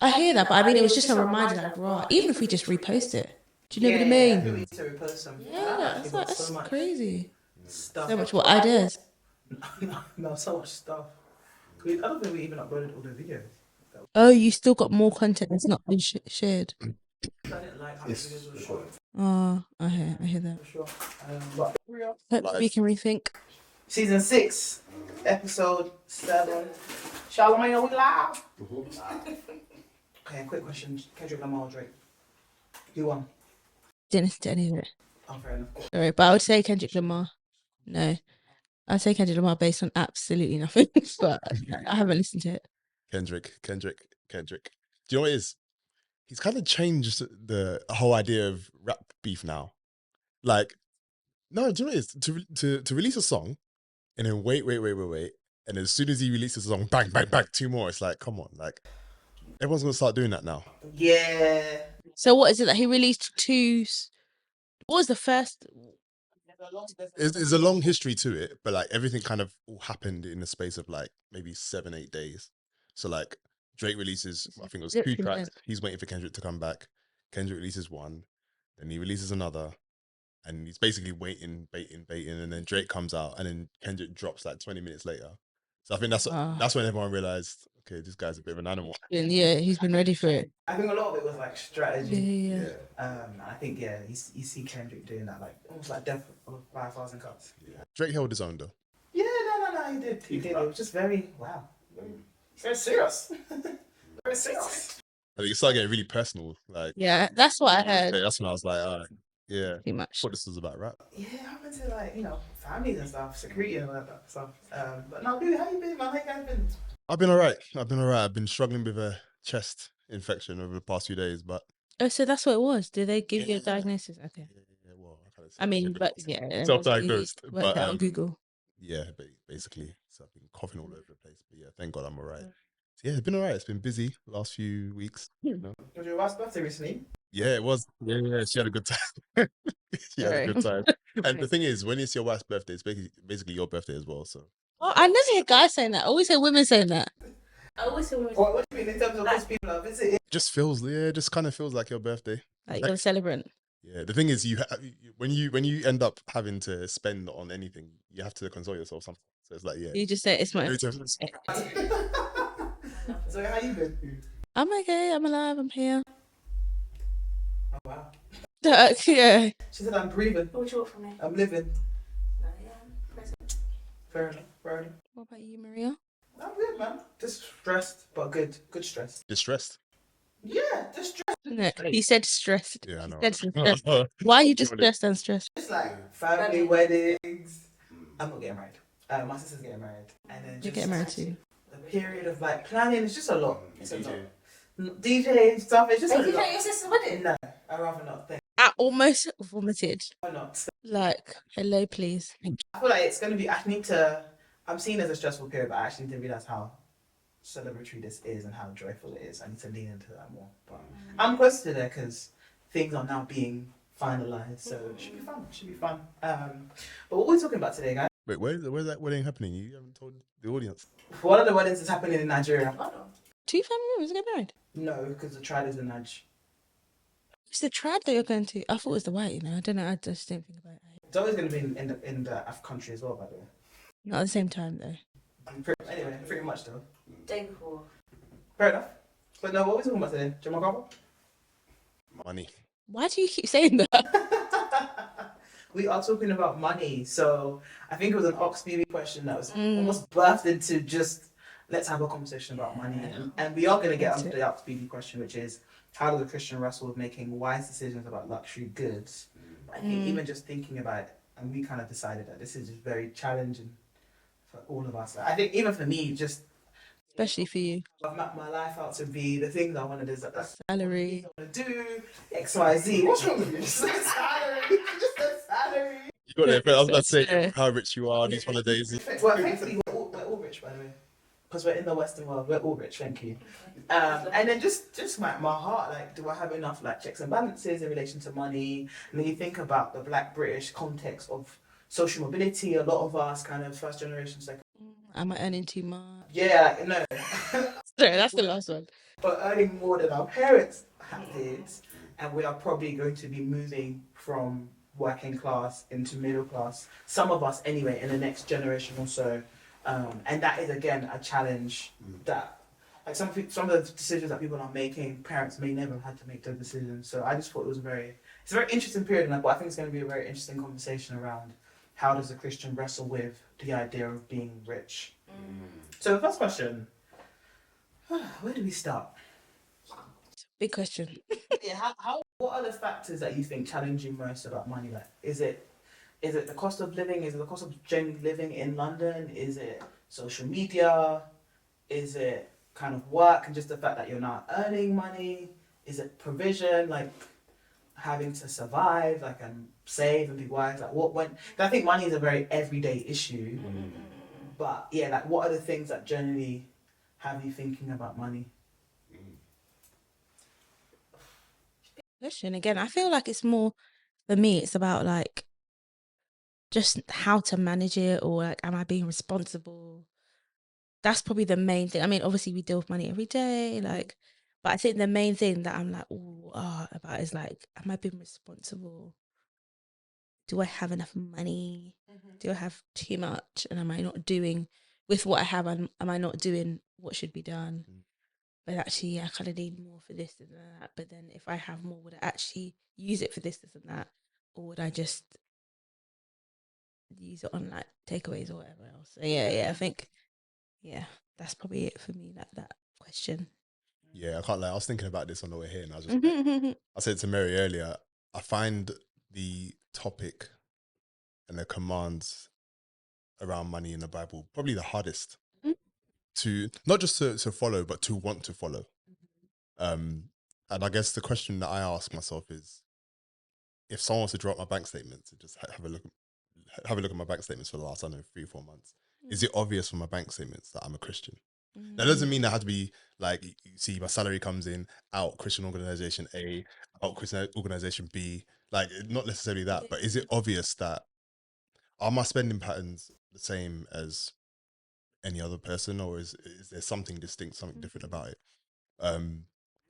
I hear that, but I mean, it was just a reminder, like, raw. Even if we just repost it, do you know what I mean? We need to repost them. Yeah, that's like, that's crazy. Stuff. So much what ideas. No, so much stuff. I don't think we even uploaded all the videos. Oh, you still got more content that's not been shared. I didn't like how the videos were short. Oh, I hear that. Sure. But Hope we can rethink. season 6, episode 7. Charlamagne, are we live? Okay, quick question. Kendrick Lamar or Drake? Who won? Didn't listen to any of it. Oh, fair enough. Sorry, but I would say Kendrick Lamar. No, I'd say Kendrick Lamar based on absolutely nothing, but I haven't listened to it. Kendrick. Do you know what it is? He's kind of changed the whole idea of rap beef now. Like, no, do you know what it is? To release a song and then wait. And as soon as he releases a song, bang, 2 more. It's like, come on. Like, everyone's going to start doing that now. Yeah. So what is it that he released two? What was the first? There's a long history to it, but like everything kind of all happened in the space of like maybe 7-8 days. So like Drake releases, I think it was 2 tracks. He's waiting for Kendrick to come back. Kendrick releases one, then he releases another, and he's basically waiting, baiting, and then Drake comes out, and then Kendrick drops like 20 minutes later. So I think that's when everyone realized, okay, this guy's a bit of an animal. Yeah, he's been ready for it. I think a lot of it was like strategy. Yeah. I think you see Kendrick doing that, like almost like death of 5,000 cuts. Yeah. Drake held his own though. Yeah, no, he did. It was just very very serious. Very serious. I think it started getting really personal. Like, Yeah, that's what I heard. That's when I was like, all right, yeah, Pretty much. What this was about rap. Yeah, I went to like families and stuff, security and all that stuff. But no, dude, how you been, man? How you guys been? I've been all right. I've been struggling with a chest infection over the past few days, but Oh, so that's what it was. Did they give you a diagnosis? Okay. Yeah, well, I mean, but yeah, self-diagnosed. But on Google. Yeah, basically. So I've been coughing all over the place, but yeah, thank God I'm all right. So yeah, it's been all right. It's been busy the last few weeks. Was your wife's birthday recently? Yeah, it was. Yeah, she had a good time. She had a good time. And the thing is, when it's your wife's birthday, it's basically your birthday as well. So. Oh, I never hear guys saying that. I always hear women saying that. I always hear women. What do you mean in terms of those people are visiting? Just kind of feels like your birthday. Like you're a celebrant. Yeah, the thing is, when you end up having to spend on anything, you have to console yourself something. So it's like, yeah. You just say it's my. So how you been? I'm okay. I'm alive. I'm here. Oh wow. Yeah. She said I'm breathing. What you want from me? I'm living. Present. Fair enough. What about you, Maria? I'm good, man. Just stressed, but good. Good stress. Distressed? Yeah, distressed. No, he said stressed. Yeah, I know. He said stressed. Why are you just stressed and stressed? It's like family weddings. I'm not getting married. My sister's getting married, and then You're getting married too. The period of like planning is just a lot. It's a lot. DJ and stuff. It's just a lot. Your sister's wedding? No, I'd rather not. I almost vomited. Why not? Like, hello, please. I feel like it's gonna be. I'm seen as a stressful period, but I actually didn't realize how celebratory this is and how joyful it is. I need to lean into that more. But I'm close to there because things are now being finalized, so it should be fun. But what we're talking about today, guys? Wait, where's that wedding happening? You haven't told the audience. One of the weddings is happening in Nigeria. Two family members get married? No, because the trial is in Nigeria. It's the tribe that you're going to. I thought it was the white, I don't know. I just didn't think about it. It's always going to be in the Af country as well, by the way. Not at the same time, though. Anyway, pretty much though. Day before. Fair enough. But no, what are we talking about today? Jamal Carver? Money. Why do you keep saying that? We are talking about money. So I think it was an Oxford question that was almost birthed into just let's have a conversation about money. And we are going to get onto the Oxford question, which is how does a Christian wrestle with making wise decisions about luxury goods? I think even just thinking about it, and we kind of decided that this is just very challenging for all of us. I think even for me, just Especially for you. I've mapped my life out to be the things I want to do. Salary. I want to do X, Y, Z. What's wrong with you? Just a salary. Just a salary. You got it. I was about to say how rich you are on these holidays. Well, thankfully, we're all rich, by the way. Because we're in the Western world, we're all rich, thank you. And then just my heart, like, do I have enough like checks and balances in relation to money? And then you think about the Black British context of social mobility. A lot of us kind of first generation, second. Am I earning too much? Yeah, no. Sorry, that's the last one. but earning more than our parents did, and we are probably going to be moving from working class into middle class. Some of us, anyway, in the next generation or so, and that is again a challenge that, like some of the decisions that people are making, parents may never have had to make those decisions. So I just thought it's a very interesting period, and I think it's going to be a very interesting conversation around how does a Christian wrestle with the idea of being rich. So the first question. Where do we start? Big question. Yeah, what are the factors that you think challenge you most about money? Like, is it the cost of living? Is it the cost of generally living in London? Is it social media? Is it kind of work and just the fact that you're not earning money? Is it provision, like having to survive, like and save and be wise? Like I think money is a very everyday issue. But yeah, like what are the things that generally have you thinking about money? Question again. I feel like it's more, for me, it's about like just how to manage it, or like, am I being responsible? That's probably the main thing. I mean, obviously we deal with money every day, like, but I think the main thing that I'm like, about is like, am I being responsible? Do I have enough money? Do I have too much? And am I not doing with what I have? Am I not doing what should be done? But actually, yeah, I kind of need more for this and that. But then if I have more, would I actually use it for this and that? Or would I just use it on like takeaways or whatever else? So yeah, I think, yeah, that's probably it for me, that question. Yeah, I can't lie. I was thinking about this on the way here, and I was just like, I said to Mary earlier, I find the topic and the commands around money in the Bible probably the hardest to not just to follow, but to want to follow. And I guess the question that I ask myself is, if someone wants to draw up my bank statements and just have a look at my bank statements for the last, I don't know, 3 or 4 months, is it obvious from my bank statements that I'm a Christian? That doesn't mean I have to be like, you see, my salary comes in, out Christian organization A, out Christian organization B, like not necessarily that, but is it obvious that are my spending patterns the same as any other person, or is there something distinct, something different about it?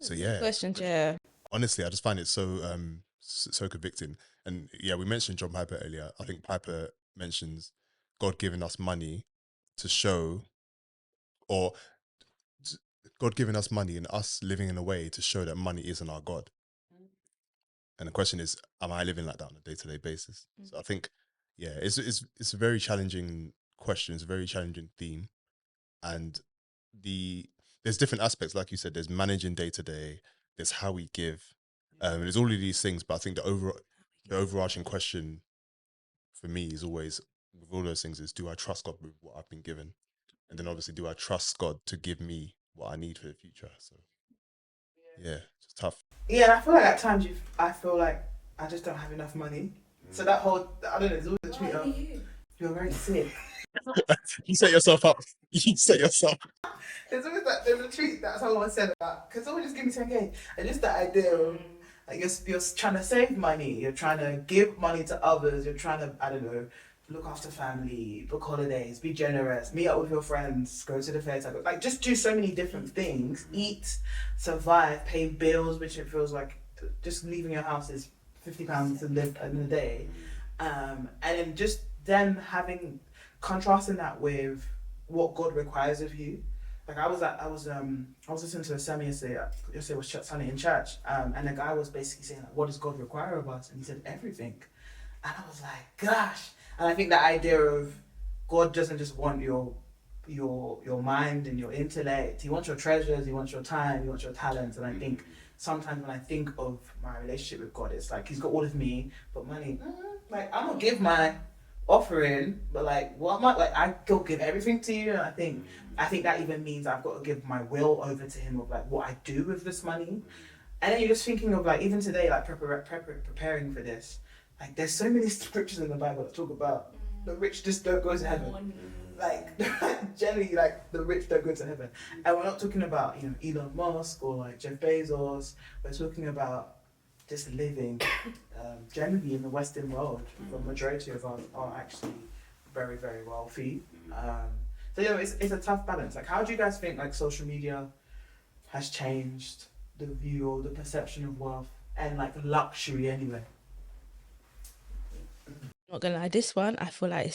So yeah, Questions, yeah. honestly, I just find it so convicting. And yeah, we mentioned John Piper earlier. I think Piper mentions God giving us money to show, or God giving us money and us living in a way to show that money isn't our God. And the question is, am I living like that on a day-to-day basis? So I think, yeah, it's a very challenging question. It's a very challenging theme. And there's different aspects, like you said, there's managing day-to-day, there's how we give, there's all of these things. But I think the overarching question for me is always, with all those things, is do I trust God with what I've been given? And then obviously, do I trust God to give me what I need for the future? So yeah, it's tough. Yeah, and I feel like at times I feel like I just don't have enough money. So that whole, I don't know, there's always a tweet of, you're very sick. You set yourself up. You set yourself. There's always there's a tweet that someone said about, because someone just give me 10K. And just the idea of, like, you're trying to save money, you're trying to give money to others, you're trying to, I don't know, look after family, book holidays, be generous, meet up with your friends, go to the fair, like just do so many different things, eat, survive, pay bills, which it feels like just leaving your house is £50 to live in a day. And then just them contrasting that with what God requires of you. Like I was listening to a sermon yesterday. Yesterday was Sunday in church, and the guy was basically saying, like, what does God require of us? And he said everything. And I was like, gosh. And I think the idea of God doesn't just want your mind and your intellect. He wants your treasures. He wants your time. He wants your talents. And I think sometimes when I think of my relationship with God, it's like He's got all of me, but money. Like I'm gonna give my offering, but like what am I like? I go give everything to you. And I think that even means I've got to give my will over to Him of like what I do with this money. And then you're just thinking of like even today, like preparing for this. Like there's so many scriptures in the Bible that talk about the rich just don't go to heaven. Like generally, like the rich don't go to heaven. And we're not talking about Elon Musk or like Jeff Bezos. We're talking about just living generally in the Western world. The majority of us are actually very, very wealthy. So it's a tough balance. Like how do you guys think like social media has changed the view or the perception of wealth and like luxury anyway? Not gonna lie, this one I feel like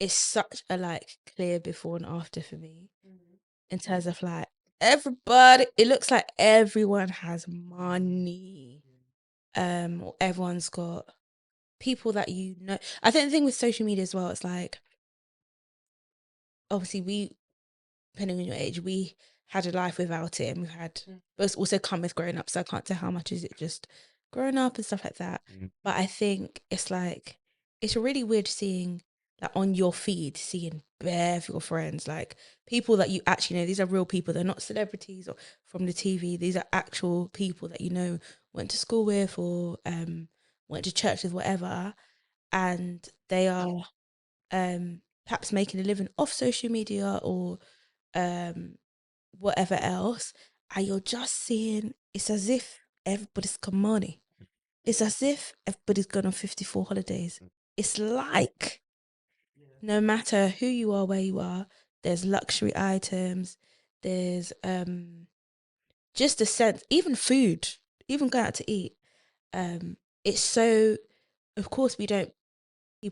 it's such a like clear before and after for me in terms of like everybody. It looks like everyone has money. Or everyone's got people that you know. I think the thing with social media as well, it's like obviously depending on your age, we had a life without it, and we've had, but it's also come with growing up. So I can't tell how much is it just growing up and stuff like that. But I think it's like it's really weird seeing like on your feed, seeing bare of your friends, like people that you actually know. These are real people. They're not celebrities or from the TV. These are actual people that you know, went to school with or went to church with, whatever, and they are perhaps making a living off social media or um whatever else, and you're just seeing it's as if everybody's got money. It's as if everybody's gone on 54 holidays. It's like no matter who you are, where you are, there's luxury items, there's just a sense, even food, even going out to eat. It's so, of course people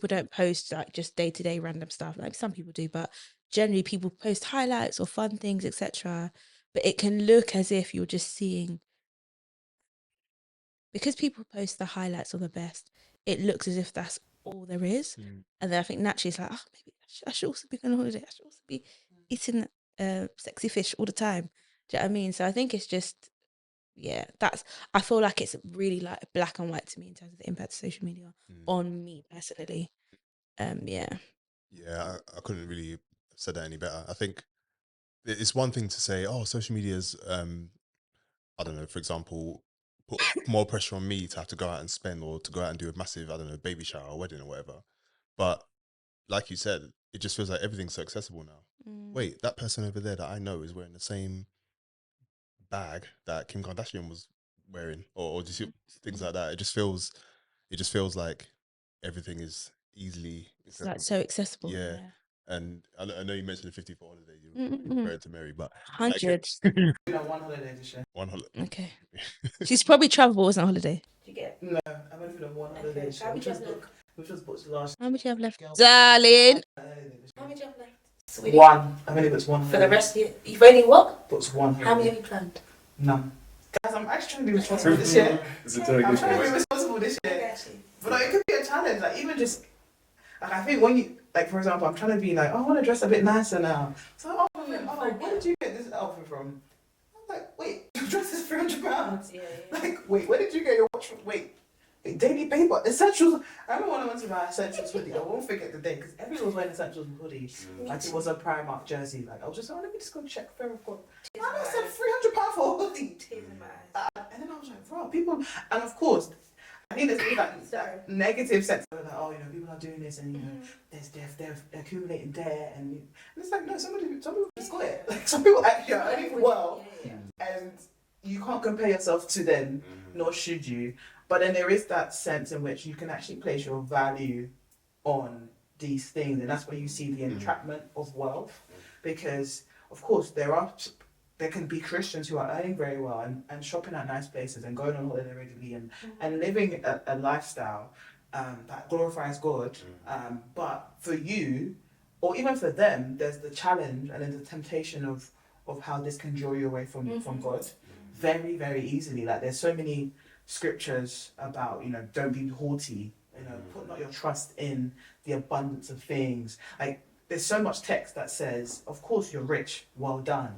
don't post like just day to day random stuff. Like some people do, but generally people post highlights or fun things, etc. But it can look as if you're just seeing, because people post the highlights or the best. It looks as if that's all there is, and then I think naturally it's like, oh, maybe I should also be going on holiday. I should also be eating sexy fish all the time. Do you know what I mean? So I think it's just, yeah, I feel like it's really like black and white to me in terms of the impact of social media on me personally. Yeah. Yeah, I couldn't really have said that any better. I think it's one thing to say, oh, social media's, I don't know, for example, put more pressure on me to have to go out and spend or to go out and do a massive, I don't know, baby shower or wedding or whatever. But like you said, it just feels like everything's so accessible now. Wait, that person over there that I know is wearing the same bag that Kim Kardashian was wearing, or do you see things like that? It just feels like everything is easily It's like accessible. so accessible. Yeah. Yeah. And I know you mentioned the 54 holidays, you were Mm-mm. compared to Mary, but 100. You know, one holiday this year. one holiday. Okay. She's probably traveled but wasn't on holiday. Did you get? No, I've only been on one holiday this year, How many do you have left? which was booked last. How much do you have left? Darling. How many do you have left? Sweetie? One. I've only booked one. For the rest of you, you've only what? Booked one. How many have you planned? None. Guys, I'm actually trying to be responsible this year. I'm trying to be responsible this year. But like, it could be a challenge. Like even just like I think when you like, for example, I'm trying to be like, oh, I want to dress a bit nicer now. So where did you get this outfit from? I'm like, wait, your dress is £300. Yeah. Like, wait, where did you get your watch from? Wait, daily paper, essentials. I remember when I went to buy essentials hoodie. I won't forget the day because everyone was wearing essentials hoodie. Like it was a Primark jersey. Like I was just, oh, let me just go check Fair of God. I said £300 for a hoodie. And then I was like, wow, people, and of course, I think there's that negative sense of like, oh, you know, people are doing this, and you know, they're accumulating debt, and it's like, no, some people just got it. Like some people actually are earning well, and you can't compare yourself to them, nor should you. But then there is that sense in which you can actually place your value on these things, and that's where you see the entrapment of wealth, because of course there can be Christians who are earning very well and shopping at nice places and going on holiday regularly and living a lifestyle that glorifies God. But for you, or even for them, there's the challenge and then the temptation of how this can draw you away from God very, very easily. Like there's so many scriptures about, you know, don't be haughty, you know, put not your trust in the abundance of things. Like there's so much text that says, of course you're rich, well done,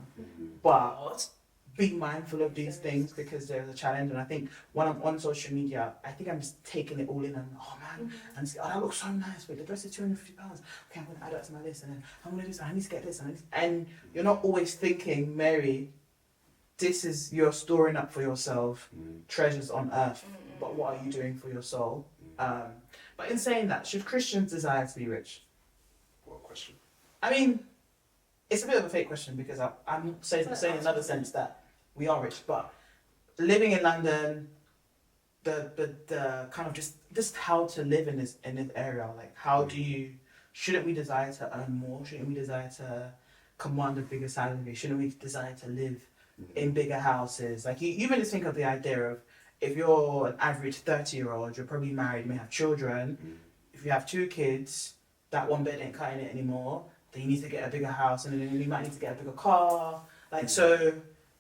but be mindful of these things because there's a challenge. And I think when I'm on social media, I think I'm just taking it all in and, oh man, and see, oh, that looks so nice, wait, the dress is £250. Okay, I'm going to add that to my list, and then I'm going to do this, I need to get this, and you're not always thinking, Mary, this is, you're storing up for yourself treasures on earth, but what are you doing for your soul? But in saying that, should Christians desire to be rich? What question? I mean, it's a bit of a fake question because I'm saying in another sense that we are rich, but living in London, the kind of just how to live in this area, like how do you, shouldn't we desire to earn more? Shouldn't we desire to command a bigger salary? Shouldn't we desire to live in bigger houses. Like you even just think of the idea of if you're an average 30-year-old, you're probably married, you may have children. If you have 2 kids, that one bed ain't cutting it anymore. Then you need to get a bigger house, and then you might need to get a bigger car. Like so,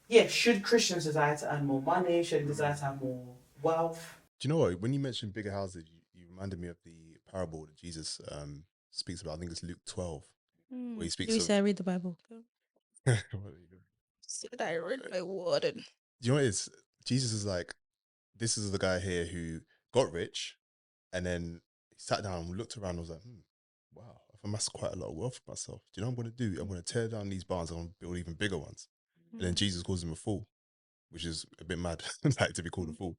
yeah. Should Christians desire to earn more money? Should they desire to have more wealth? Do you know what? When you mentioned bigger houses, you reminded me of the parable that Jesus speaks about. I think it's Luke 12, where he speaks You of. say I read the Bible. What are you doing? Said I read my word. Do you know what it is? Jesus is like, this is the guy here who got rich, and then he sat down and looked around and was like, wow, I've amassed quite a lot of wealth for myself. Do you know what I'm going to do? I'm going to tear down these barns and I'm going to build even bigger ones. And then Jesus calls him a fool, which is a bit mad, like to be called a fool.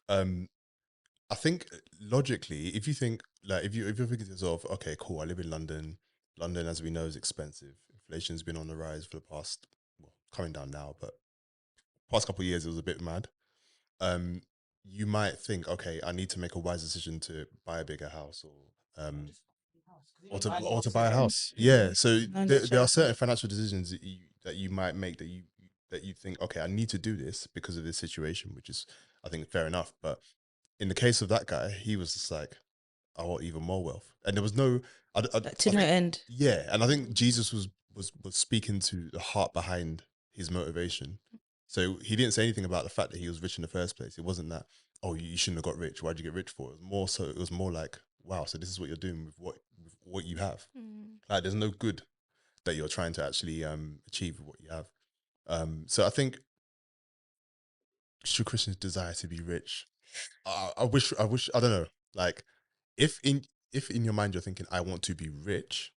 I think logically, if you think like if you're thinking to yourself, okay, cool, I live in London. London, as we know, is expensive. Inflation's been on the rise for the past, well, coming down now, but past couple of years it was a bit mad. You might think, okay, I need to make a wise decision to buy a bigger house or to buy a house. Yeah. So there are certain financial decisions that you might make that you think, okay, I need to do this because of this situation, which is I think fair enough. But in the case of that guy, he was just like, I want even more wealth, and there was no, I To no think, end. yeah, and I think Jesus was speaking to the heart behind his motivation. So he didn't say anything about the fact that he was rich in the first place. It wasn't that, oh, you shouldn't have got rich. Why'd you get rich for? It was more so. It was more like, wow, so this is what you're doing with what you have. Like, there's no good that you're trying to actually achieve with what you have. So I think, should Christians desire to be rich? I wish, I don't know. Like, if in your mind you're thinking, I want to be rich,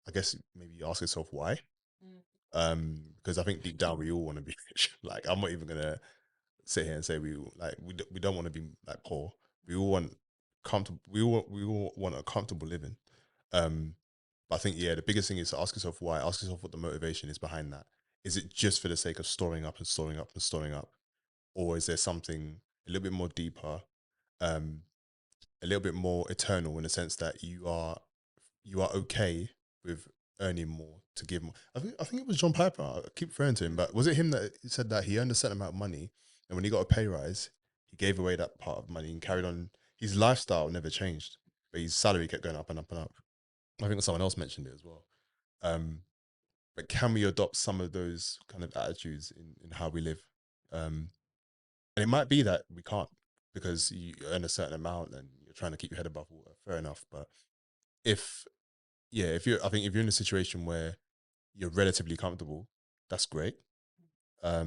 I guess maybe you ask yourself why. Because I think deep down we all want to be rich. Like, I'm not even gonna sit here and say we don't want to be like poor. We all want comfortable. We all want a comfortable living. But I think, yeah, the biggest thing is to ask yourself why. Ask yourself what the motivation is behind that. Is it just for the sake of storing up and storing up and storing up, or is there something a little bit more deeper, um, a little bit more eternal in the sense that you are okay with earning more to give more. I think it was John Piper. I keep referring to him, but was it him that said that he earned a certain amount of money, and when he got a pay rise, he gave away that part of money and carried on. His lifestyle never changed, but his salary kept going up and up and up. I think someone else mentioned it as well. Um, but can we adopt some of those kind of attitudes in how we live? And it might be that we can't because you earn a certain amount and you're trying to keep your head above water. Fair enough, but if I think if you're in a situation where you're relatively comfortable, that's great. But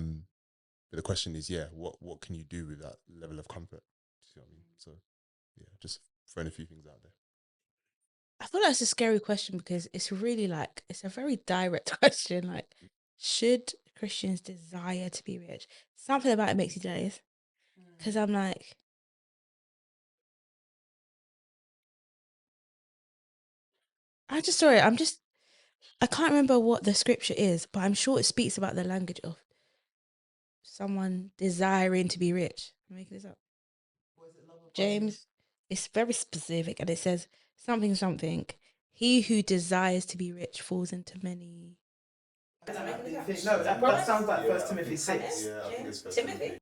the question is, yeah, what can you do with that level of comfort? Do you see what I mean? So yeah, just throwing a few things out there. I feel like it's a scary question because it's really like it's a very direct question. Like, should Christians desire to be rich? Something about it makes you jealous. Because I'm like, I just sorry, I can't remember what the scripture is, but I'm sure it speaks about the language of someone desiring to be rich. I'm making this up. James, it's very specific and it says something something. He who desires to be rich falls into many. No, that sounds like First Timothy 6. Yeah, I think it's Timothy.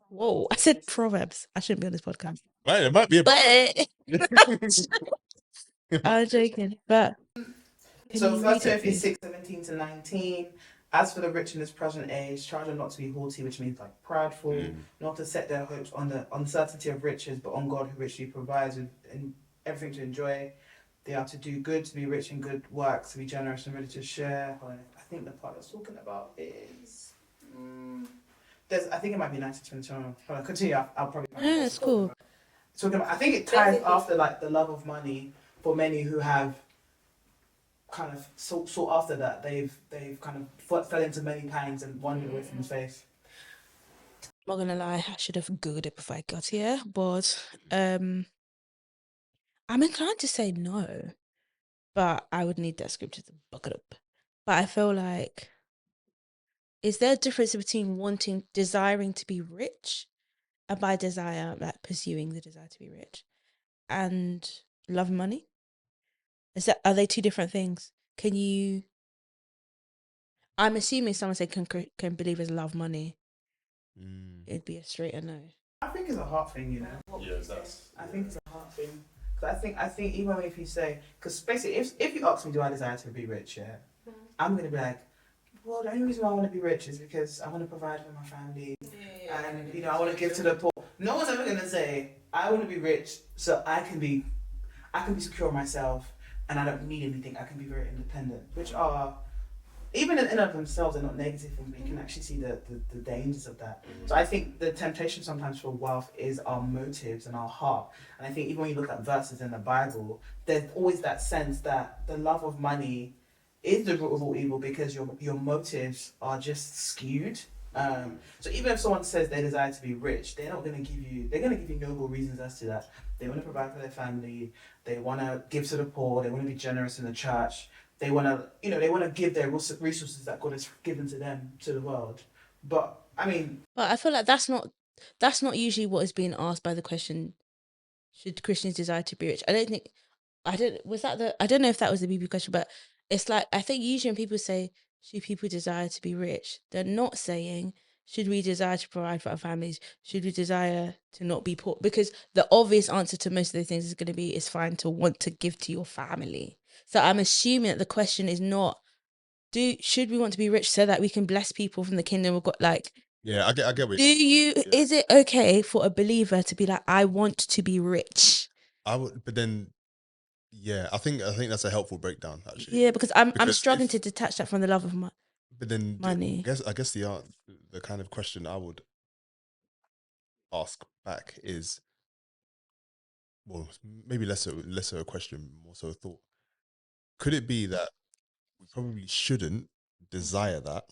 Whoa, I said Proverbs. I shouldn't be on this podcast. Right, it might be But I'm joking. But can So you First read it, Timothy please? 6:17-19. As for the rich in this present age, charge them not to be haughty, which means like prideful, not to set their hopes on the uncertainty of riches, but on God who richly provides with everything to enjoy. They are to do good, to be rich in good works, to be generous and ready to share. I think the part that's talking about is I think it might be 1921. Hold on, continue. I'll probably. Yeah, that's cool. Talking about, I think it ties after like the love of money for many who have kind of sought after that. They've kind of fell into many pangs and wandered away from the faith. Not gonna lie, I should have googled it before I got here, but I'm inclined to say no, but I would need that scripture to back it up. But I feel like, is there a difference between desiring to be rich, and by desire, like pursuing the desire to be rich, and love money? Are they two different things? Can you? I'm assuming someone said can believers love money? Mm. It'd be a straight no. I think it's a heart thing, you know. Yeah, that's. I think it's a heart thing. Cause I think even if you say, because basically, if you ask me, do I desire to be rich? Yeah, I'm gonna be like, well, the only reason why I want to be rich is because I want to provide for my family, and you know, I want to give to the poor. No one's ever gonna say, I want to be rich so I can be secure myself, and I don't need anything. I can be very independent, which are even in and of themselves, they're not negative things, but you can actually see the dangers of that. So I think the temptation sometimes for wealth is our motives and our heart. And I think even when you look at verses in the Bible, there's always that sense that the love of money is the root of all evil because your motives are just skewed. So even if someone says they desire to be rich, they're going to give you noble reasons as to that. They want to provide for their family, they want to give to the poor, they want to be generous in the church. They want to give their resources that God has given to them to the world. But I mean, but I feel like that's not usually what is being asked by the question. Should Christians desire to be rich? I don't know if that was the BB question, but it's like I think usually when people say should people desire to be rich, they're not saying should we desire to provide for our families, should we desire to not be poor, because the obvious answer to most of the things is going to be it's fine to want to give to your family. So I'm assuming that the question is not should we want to be rich so that we can bless people from the kingdom of God? Like, Yeah, I get what is it okay for a believer to be like, I want to be rich? I would, but then yeah, I think that's a helpful breakdown actually. Yeah, because I'm Because struggling to detach that from the love of but then money. I guess the kind of question I would ask back is, well, maybe less so a question, more so a thought. Could it be that we probably shouldn't desire that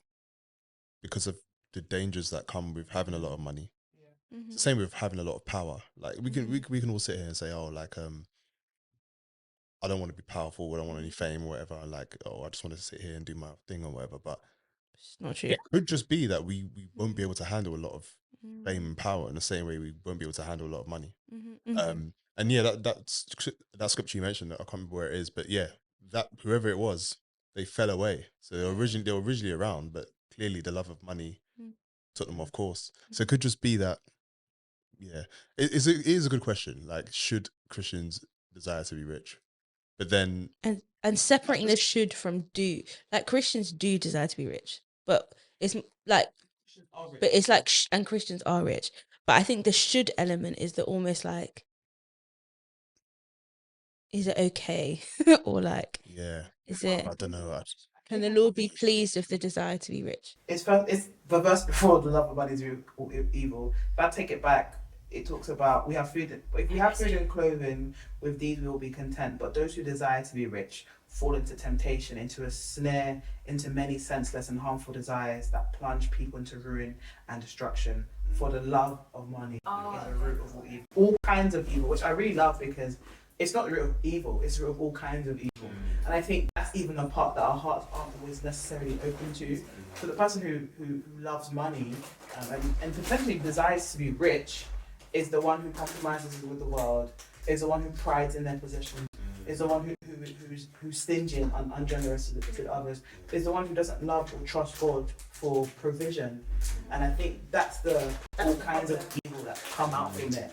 because of the dangers that come with having a lot of money? It's the same with having a lot of power. Like we can all sit here and say, oh, like I don't want to be powerful, I don't want any fame or whatever. Like, oh, I just want to sit here and do my thing or whatever. But It's not true. it could just be that we won't be able to handle a lot of fame and power in the same way we won't be able to handle a lot of money. And yeah, that scripture you mentioned, I can't remember where it is, but yeah, that whoever it was, they fell away. So they were originally around, but clearly the love of money took them off course. So it could just be that. Yeah, it is a good question. Like, should Christians desire to be rich? But then, and separating the should from do. Like Christians do desire to be rich, but it's like, and Christians are rich. But I think the should element is the almost like, is it okay or like, yeah, is it? I don't know. Can the Lord be pleased with the desire to be rich? it's the verse before the love of money is evil. If I take it back, it talks about we have food. If we have food and clothing, with these we will be content. But those who desire to be rich fall into temptation, into a snare, into many senseless and harmful desires that plunge people into ruin and destruction. For the love of money is the root of all evil. All kinds of evil, which I really love because it's not the root of evil, it's the root of all kinds of evil. And I think that's even a part that our hearts aren't always necessarily open to. So the person who loves money and potentially desires to be rich is the one who compromises with the world, is the one who prides in their possessions, is the one who's stingy and ungenerous to others, is the one who doesn't love or trust God for provision. And I think that's all kinds of evil that come out from there.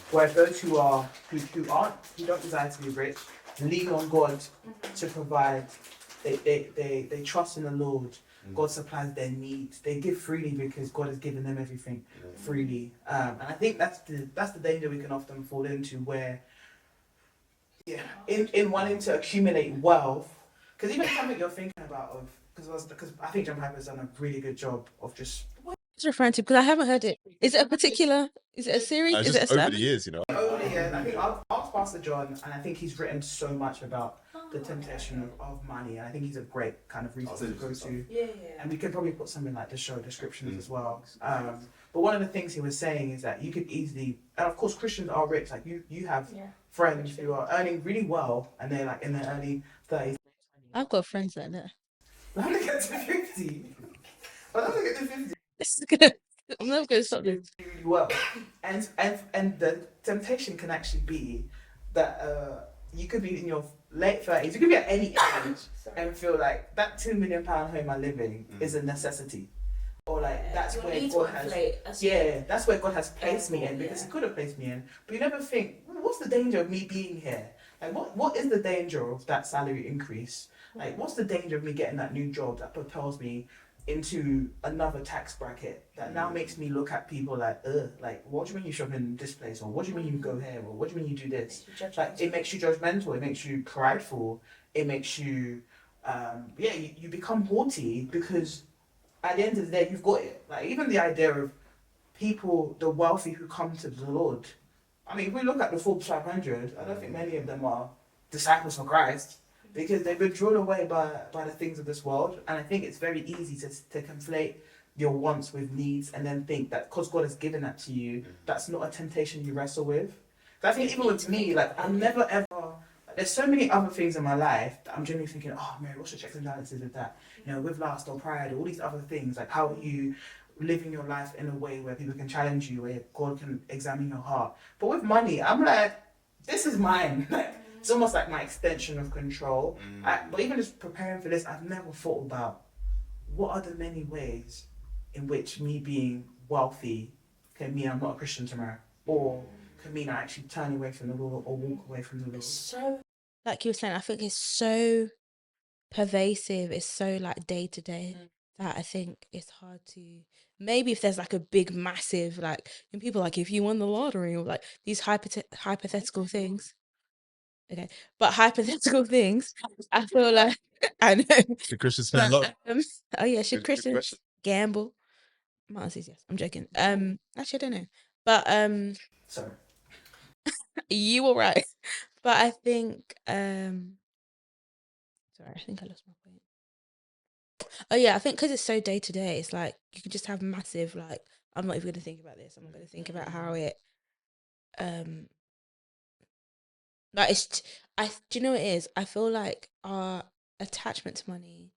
Whereas those who don't desire to be rich, lean on God to provide. They trust in the Lord. God supplies their needs. They give freely because God has given them everything freely. And I think that's the danger we can often fall into, where in wanting to accumulate wealth, because even something you're thinking about because I think John Piper's done a really good job of just. It's referring to, because I haven't heard it. Is it a particular? Is it a series? It's Is it a just over sermon? the years, Over the years, I think I'll ask Pastor John, and I think he's written so much about the temptation of money, and I think he's a great kind of resource to go to. And we could probably put something like the show descriptions as well. But one of the things he was saying is that you could easily, and of course Christians are rich. Like you have friends who are earning really well, and they're like in their early 30s. I've got friends like that. I'm gonna get to 50. I'm gonna get to 50. I'm never gonna stop this. Really well, and the temptation can actually be that you could be in your late 30s, you could be at any age and feel like that £2 million home I live in is a necessity. Or like that's where God has that's where God has placed me in, because he could have placed me in, but you never think, what's the danger of me being here? Like what is the danger of that salary increase? Like what's the danger of me getting that new job that propels me into another tax bracket that now makes me look at people like, like what do you mean you shop in this place, or what do you mean you go here, or what do you mean you do this? Like it makes you judgmental, it makes you prideful, it makes you you become haughty, because at the end of the day, you've got it. Like even the idea of people, the wealthy who come to the Lord. I mean, if we look at the Forbes 500, I don't think many of them are disciples of Christ, because they've been drawn away by the things of this world. And I think it's very easy to conflate your wants with needs, and then think that because God has given that to you, that's not a temptation you wrestle with. So I think even with me, like I'm never ever. There's so many other things in my life that I'm generally thinking, oh Mary, what's your checks and balances with that? You know, with lust or pride or all these other things. Like how are you living your life in a way where people can challenge you, where God can examine your heart? But with money, I'm like, this is mine. Like it's almost like my extension of control. But even just preparing for this, I've never thought about what are the many ways in which me being wealthy can mean I'm not a Christian tomorrow, or can mean I actually turn away from the Lord or walk away from the Lord. So, like you were saying, I think it's so pervasive. It's so like day to day that I think it's hard to. Maybe if there's like a big, massive, like when people like if you won the lottery, or like these hypothetical things. Okay, but hypothetical things, I feel like I know. Should Christians spend a lot? Oh yeah, should Good Christians question. gamble? My answer is yes. I'm joking. Actually, I don't know, but Sorry. you were right. But I think sorry, I think I lost my point. Oh yeah, I think because it's so day to day, it's like you could just have massive like I'm not even going to think about this. I'm not going to think about how it um like do you know what it is? I feel like our attachment to money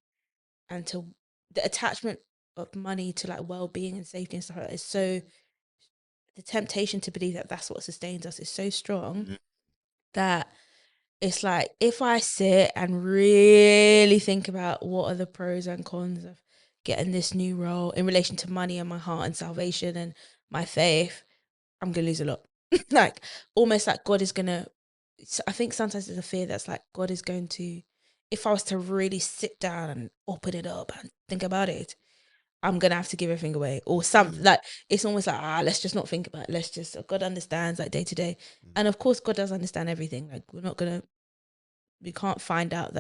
and to the attachment of money to like well-being and safety and stuff like that is so the temptation to believe that that's what sustains us is so strong that it's like if I sit and really think about what are the pros and cons of getting this new role in relation to money and my heart and salvation and my faith, I'm gonna lose a lot. Like almost like God is gonna. I think sometimes there's a fear that's like God is going to. If I was to really sit down and open it up and think about it, I'm gonna have to give everything away or something. Like it's almost like let's just not think about it. Let's just God understands like day to day, and of course God does understand everything. Like we can't find out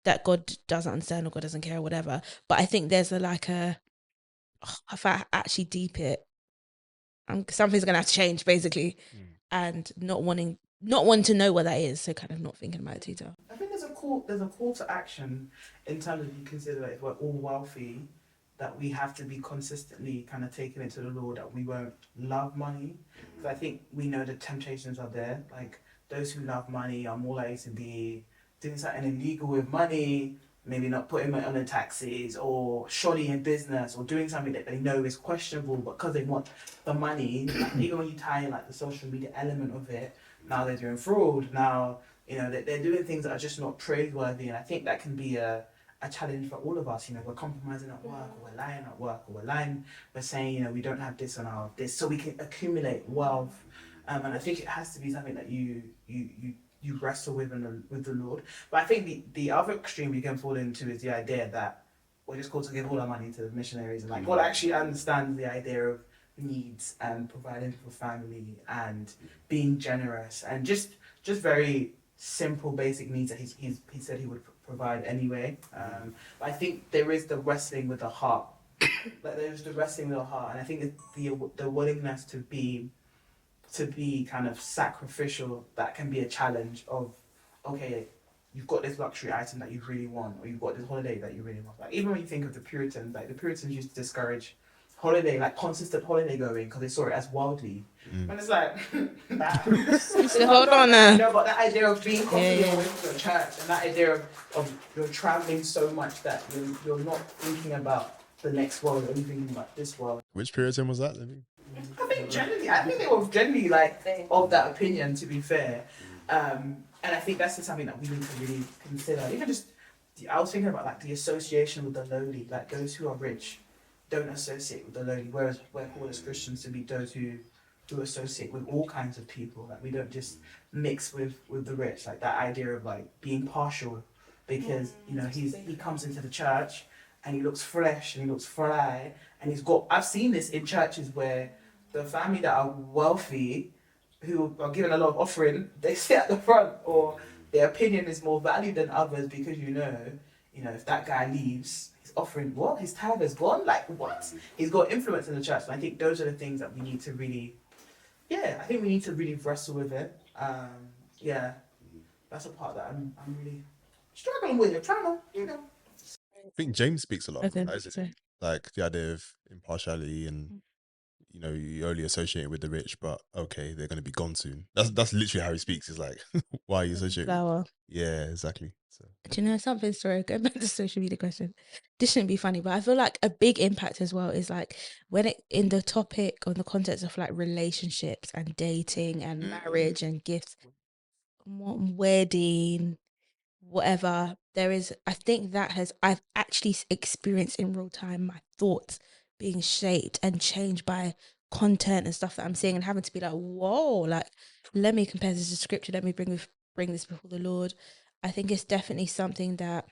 that God doesn't understand or God doesn't care or whatever. But I think there's if I actually deep it, something's gonna have to change basically, and not wanting to know what that is. So kind of not thinking about it too tough. I think there's a call to action in terms of you consider that if we're all wealthy, that we have to be consistently kind of taking it to the Lord, that we won't love money. Because I think we know the temptations are there. Like those who love money are more likely to be doing something illegal with money, maybe not putting it on the taxes, or shoddy in business, or doing something that they know is questionable, but because they want the money, like, even when you tie in like the social media element of it, now they're doing fraud. Now they're doing things that are just not praiseworthy, and I think that can be a challenge for all of us. We're compromising at work, or we're lying at work, or we're saying we don't have this on our this, so we can accumulate wealth. And I think it has to be something that you wrestle with with the Lord. But I think the other extreme you can fall into is the idea that we're just called to give all our money to the missionaries, and like God actually understands the idea of needs and providing for family and being generous and just very simple basic needs that he said he would provide anyway. But I think there is the wrestling with the heart. Like there's the wrestling with the heart, and I think it's the willingness to be kind of sacrificial, that can be a challenge of, okay, you've got this luxury item that you really want, or you've got this holiday that you really want. Like even when you think of the Puritans, like the Puritans used to discourage holiday, like consistent holiday going, because they saw it as worldly. And it's like, Hold on now. But that idea of being constantly away from your church, and that idea of you're traveling so much that you're not thinking about the next world, only thinking about this world. Which Puritan was that? I think they were generally like of that opinion, to be fair. And I think that's just something that we need to really consider. Even just, I was thinking about like the association with the lowly, like those who are rich don't associate with the lowly, whereas we're called as Christians to be those who associate with all kinds of people. Like we don't just mix with the rich, like that idea of like being partial, because you know he comes into the church and he looks fresh and he looks fly and he's got. I've seen this in churches where the family that are wealthy, who are given a lot of offering, they sit at the front, or their opinion is more valued than others because you know, if that guy leaves, his offering, what? His tithe is gone? Like, what? He's got influence in the church. And I think those are the things that we need to really, I think we need to really wrestle with it. Yeah, that's a part that I'm really struggling with. I'm trying to, you know. I think James speaks a lot Okay, about that, isn't so he? Like the idea of impartiality and you know, you only associate with the rich, but okay, they're going to be gone soon. That's literally how he speaks. He's like, why are you associating? flower. Yeah, exactly. So Do you know something? Sorry, going back to the social media question. This shouldn't be funny, but I feel like a big impact as well is like when it in the topic or the context of like relationships and dating and marriage and gifts, wedding, whatever. There is, I think that I've actually experienced in real time my thoughts being shaped and changed by content and stuff that I'm seeing and having to be like, whoa, like let me compare this to scripture. Let me bring this before the Lord. I think it's definitely something that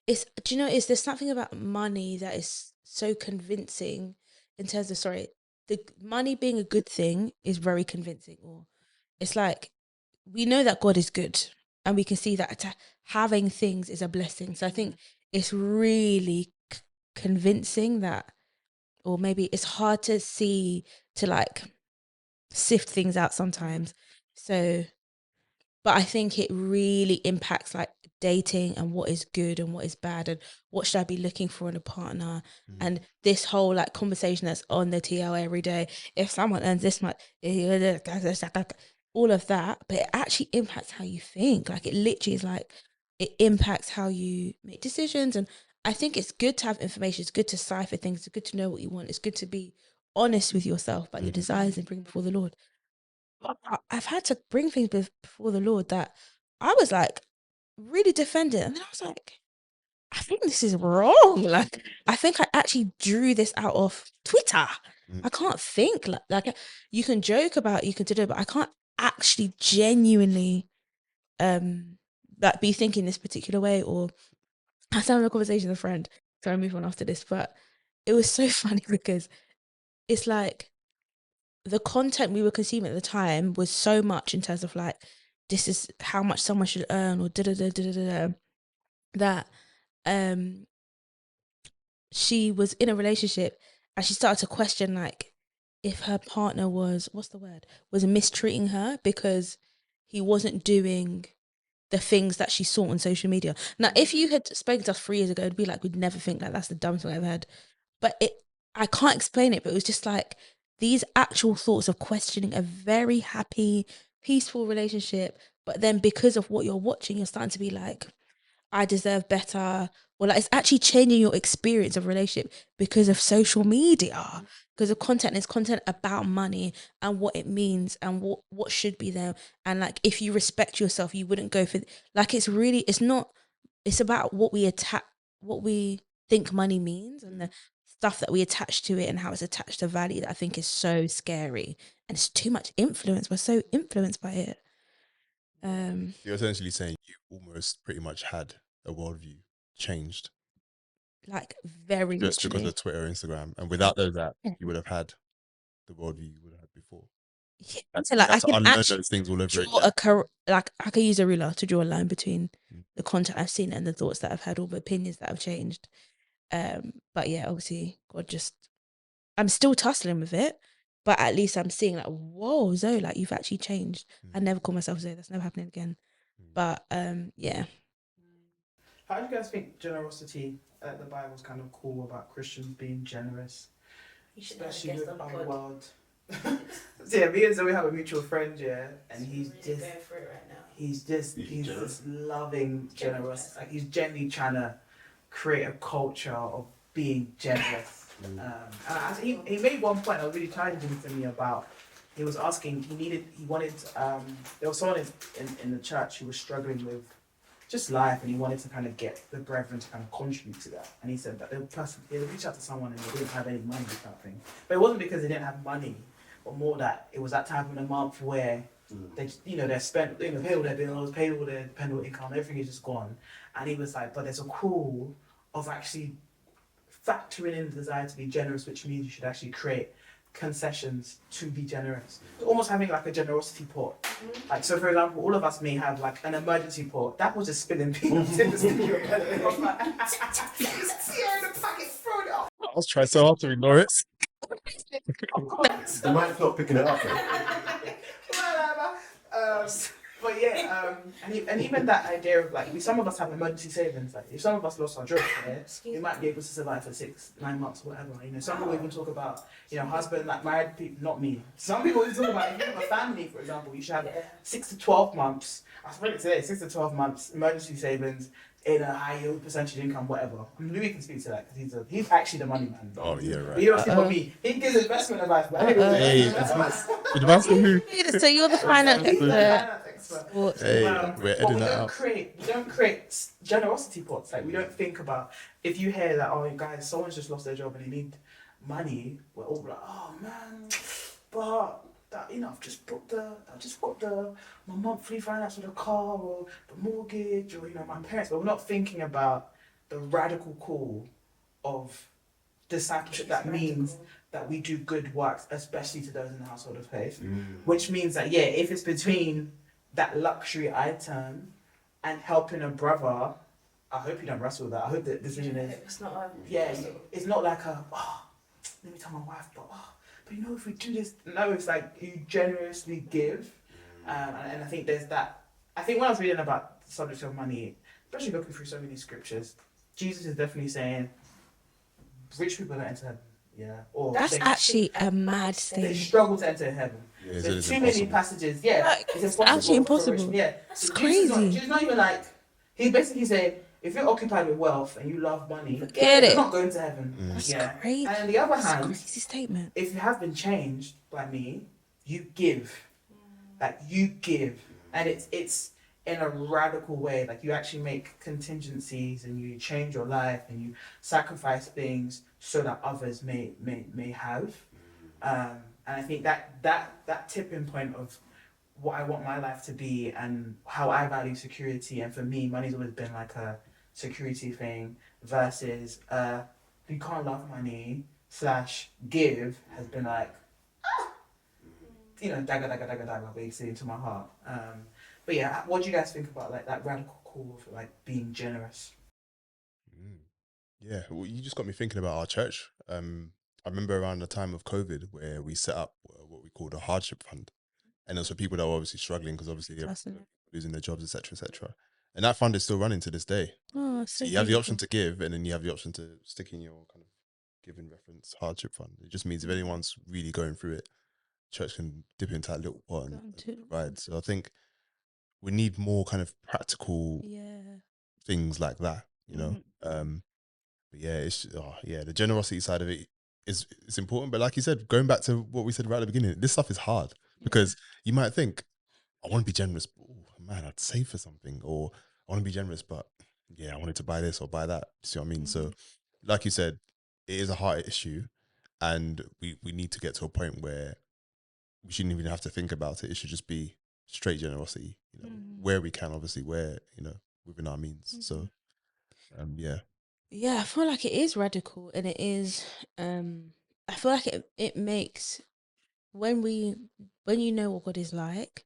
do you know, is there something about money that is so convincing in terms of, sorry, the money being a good thing is very convincing, or it's like we know that God is good and we can see that having things is a blessing. So I think it's really convincing that, or maybe it's hard to see, to like sift things out sometimes. So but I think it really impacts like dating and what is good and what is bad and what should I be looking for in a partner, and this whole like conversation that's on the TL every day. If someone earns this much, all of that, but it actually impacts how you think. Like it literally is like it impacts how you make decisions. And I think it's good to have information. It's good to cipher things. It's good to know what you want. It's good to be honest with yourself about your desires and bring before the Lord. I've had to bring things before the Lord that I was like really defending, and then I was like, I think this is wrong. Like, I think I actually drew this out of Twitter. I can't think like you can joke about, you can do it, but I can't actually genuinely like be thinking this particular way. Or I was having a conversation with a friend. So I move on after this, but it was so funny because it's like the content we were consuming at the time was so much in terms of like this is how much someone should earn, or da da da da da da, that um she was in a relationship and she started to question like if her partner was, what's the word, was mistreating her because he wasn't doing the things that she saw on social media. Now if you had spoken to us 3 years ago, it'd be like we'd never think like that's the dumbest thing I've ever heard. But I can't explain it, but it was just like these actual thoughts of questioning a very happy, peaceful relationship. But then because of what you're watching, you're starting to be like, I deserve better. Or like it's actually changing your experience of relationship because of social media, because of content. It's content about money and what it means and what should be there. And like if you respect yourself, you wouldn't go for like it's not, it's about what what we think money means and the stuff that we attach to it and how it's attached to value, that I think is so scary. And it's too much influence. We're so influenced by it. you're essentially saying you almost pretty much had a worldview changed Like very just because literally. of Twitter, Instagram, and without those apps, you would have had the worldview you would have had before. Yeah, so like You I have to can unlearn actually those things all over draw again. like I can use a ruler to draw a line between the content I've seen and the thoughts that I've had, all the opinions that have changed. But yeah, obviously God just, I'm still tussling with it, but at least I'm seeing like, whoa, Zoe, like you've actually changed. I never call myself Zoe, that's never happening again. But yeah. How do you guys think generosity the Bible's kind of cool about Christians being generous? You should have a Especially guest with on the our pod. world. So yeah, me and Zoe have a mutual friend, yeah, and He's really going for it right now. he's just loving generous. Like he's genuinely trying to create a culture of being generous. And he made one point that was really challenging to me about he was asking. He wanted. There was someone in the church who was struggling with just life, and he wanted to kind of get the brethren to kind of contribute to that. And he said that they would reach out to someone and they didn't have any money, kind of thing. But it wasn't because they didn't have money, but more that it was that time in the month where they spent, paid all their bills, paid all their dependable income, everything is just gone. And he was like, but there's a call of actually factoring in the desire to be generous, which means you should actually create concessions to be generous. So almost having like a generosity pot. Like, so for example, all of us may have like an emergency pot. That was just spilling peanuts in the studio. Just tearing the packet, throw it off. I was trying so hard to ignore it. The mic's not picking it up. But yeah, and even that idea of like, some of us have emergency savings. Like, if some of us lost our job, we might be able to survive for 6-9 months, whatever. Some people even talk about, husband, like married people, not me. Some people even talk about, if you have a family, for example, you should have 6 to 12 months. I was ready today, 6 to 12 months emergency savings in a high yield percentage income, whatever. Louis can speak to that because he's actually the money man. Oh yeah, right. But you don't see about me. He gives investment advice, but anyway. Hey, advance on who? So you're the finance expert. Hey, we're editing that out. We don't create generosity pots. Like, we don't think about, if you hear that, oh guys, someone's just lost their job and they need money, we're all like, oh man, but that, I've just got my monthly finance for the car or the mortgage or my parents, but we're not thinking about the radical call of discipleship that means that we do good works, especially to those in the household of faith, which means that if it's between that luxury item and helping a brother, I hope you don't wrestle with that. I hope the decision is It's not. it's not like let me tell my wife, but if we do this, no, it's like you generously give, and I think there's that. I think when I was reading about the subject of money, especially looking through so many scriptures, Jesus is definitely saying rich people don't enter heaven. Yeah, or That's actually a mad they thing. struggle to enter heaven. Yeah, There's too many passages. Yeah, Like, it's actually impossible. impossible. Yeah, That's so crazy. Jesus not even like, he basically said, if you're occupied with wealth and you love money, Forget you're it. not going to heaven. That's Yeah. crazy. And on the other That's a hand, crazy statement. if you have been changed by me, you give. Like, you give. And it's in a radical way. Like, you actually make contingencies and you change your life and you sacrifice things so that others may have. And I think that tipping point of what I want my life to be and how I value security, and for me, money's always been like a security thing versus you can't love money / give has been like, dagger, basically into my heart. But yeah, what do you guys think about like that radical call for like being generous? Yeah, well, you just got me thinking about our church. I remember around the time of COVID where we set up what we called a hardship fund, and also people that were obviously struggling because obviously they're losing their jobs, etc., etc. And that fund is still running to this day. Oh, So so you have the option beautiful. to give, and then you have the option to stick in your kind of giving reference hardship fund. It just means if anyone's really going through it, church can dip into that little pot and provide. So I think we need more kind of practical things like that, But yeah, the generosity side of it is important. But like you said, going back to what we said right at the beginning, this stuff is hard because you might think, I want to be generous, but man, I'd save for something, or I want to be generous, but I wanted to buy this or buy that. See what I mean? So, like you said, it is a heart issue, and we need to get to a point where we shouldn't even have to think about it. It should just be straight generosity, where we can, obviously, where within our means. So, Yeah, I feel like it is radical, and it is. I feel like it makes when you know what God is like,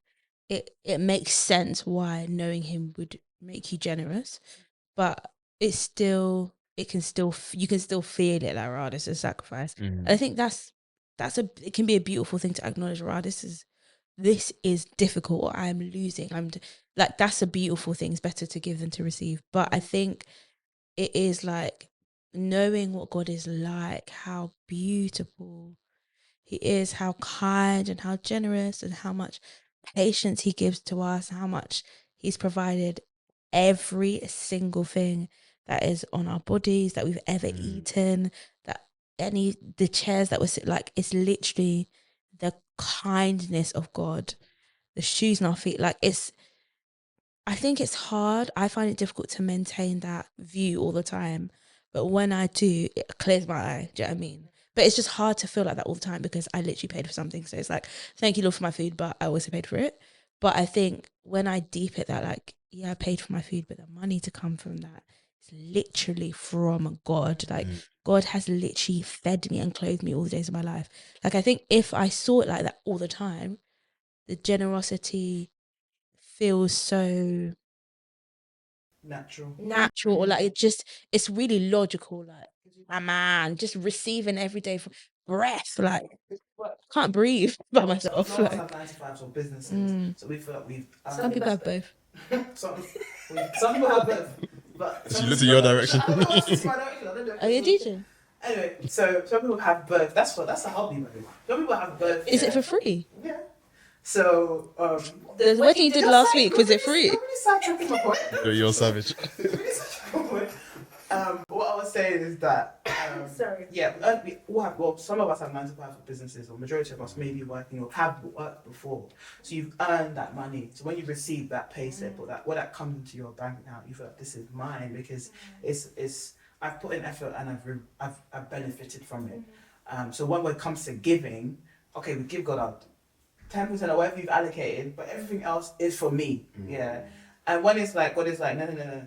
it makes sense why knowing Him would make you generous, but you can still feel it like, right, this is a sacrifice. And I think it can be a beautiful thing to acknowledge, right, this is difficult, or I'm losing. Like, that's a beautiful thing. It's better to give than to receive. But I think it is like knowing what God is like, how beautiful He is, how kind and how generous, and how much patience He gives to us, how much He's provided every single thing that is on our bodies that we've ever eaten, the chairs that we're sitting, like, it's literally the kindness of God, the shoes on our feet. Like I think it's hard. I find it difficult to maintain that view all the time. But when I do, it clears my eye. Do you know what I mean? But it's just hard to feel like that all the time because I literally paid for something. So it's like, thank you, Lord, for my food, but I also paid for it. But I think when I deep it, that like, yeah, I paid for my food, but the money to come from that is literally from God. Like, God has literally fed me and clothed me all the days of my life. Like, I think if I saw it like that all the time, the generosity feels so natural, or like it's really logical. Like, my man, just receiving every day for breath. Like, I can't breathe by myself. Some of us Like, have 9 to 5s or businesses, so we feel like we've. some people have both. some people have both, but She looked in your direction. I don't know what's in my direction. I don't know. Are you a DJ? Anyway, so some people have both. That's a hobby, by the way. Some people have both. Is it for free? Yeah. So The wedding you did last week, was it free? You're really sidetracking my point. You're savage. Really sidetracking my point. What I was saying is that Sorry. yeah, we all have. Well, some of us have 9 to 5 for businesses, or majority of us may be working or have worked before. So you've earned that money. So when you receive that pay slip or that comes into your bank account, you feel like this is mine because it's I've put in effort and I've benefited from it. So when it comes to giving, okay, we give God out 10% or whatever you've allocated, but everything else is for me. Yeah. And when it's like, God is like, no.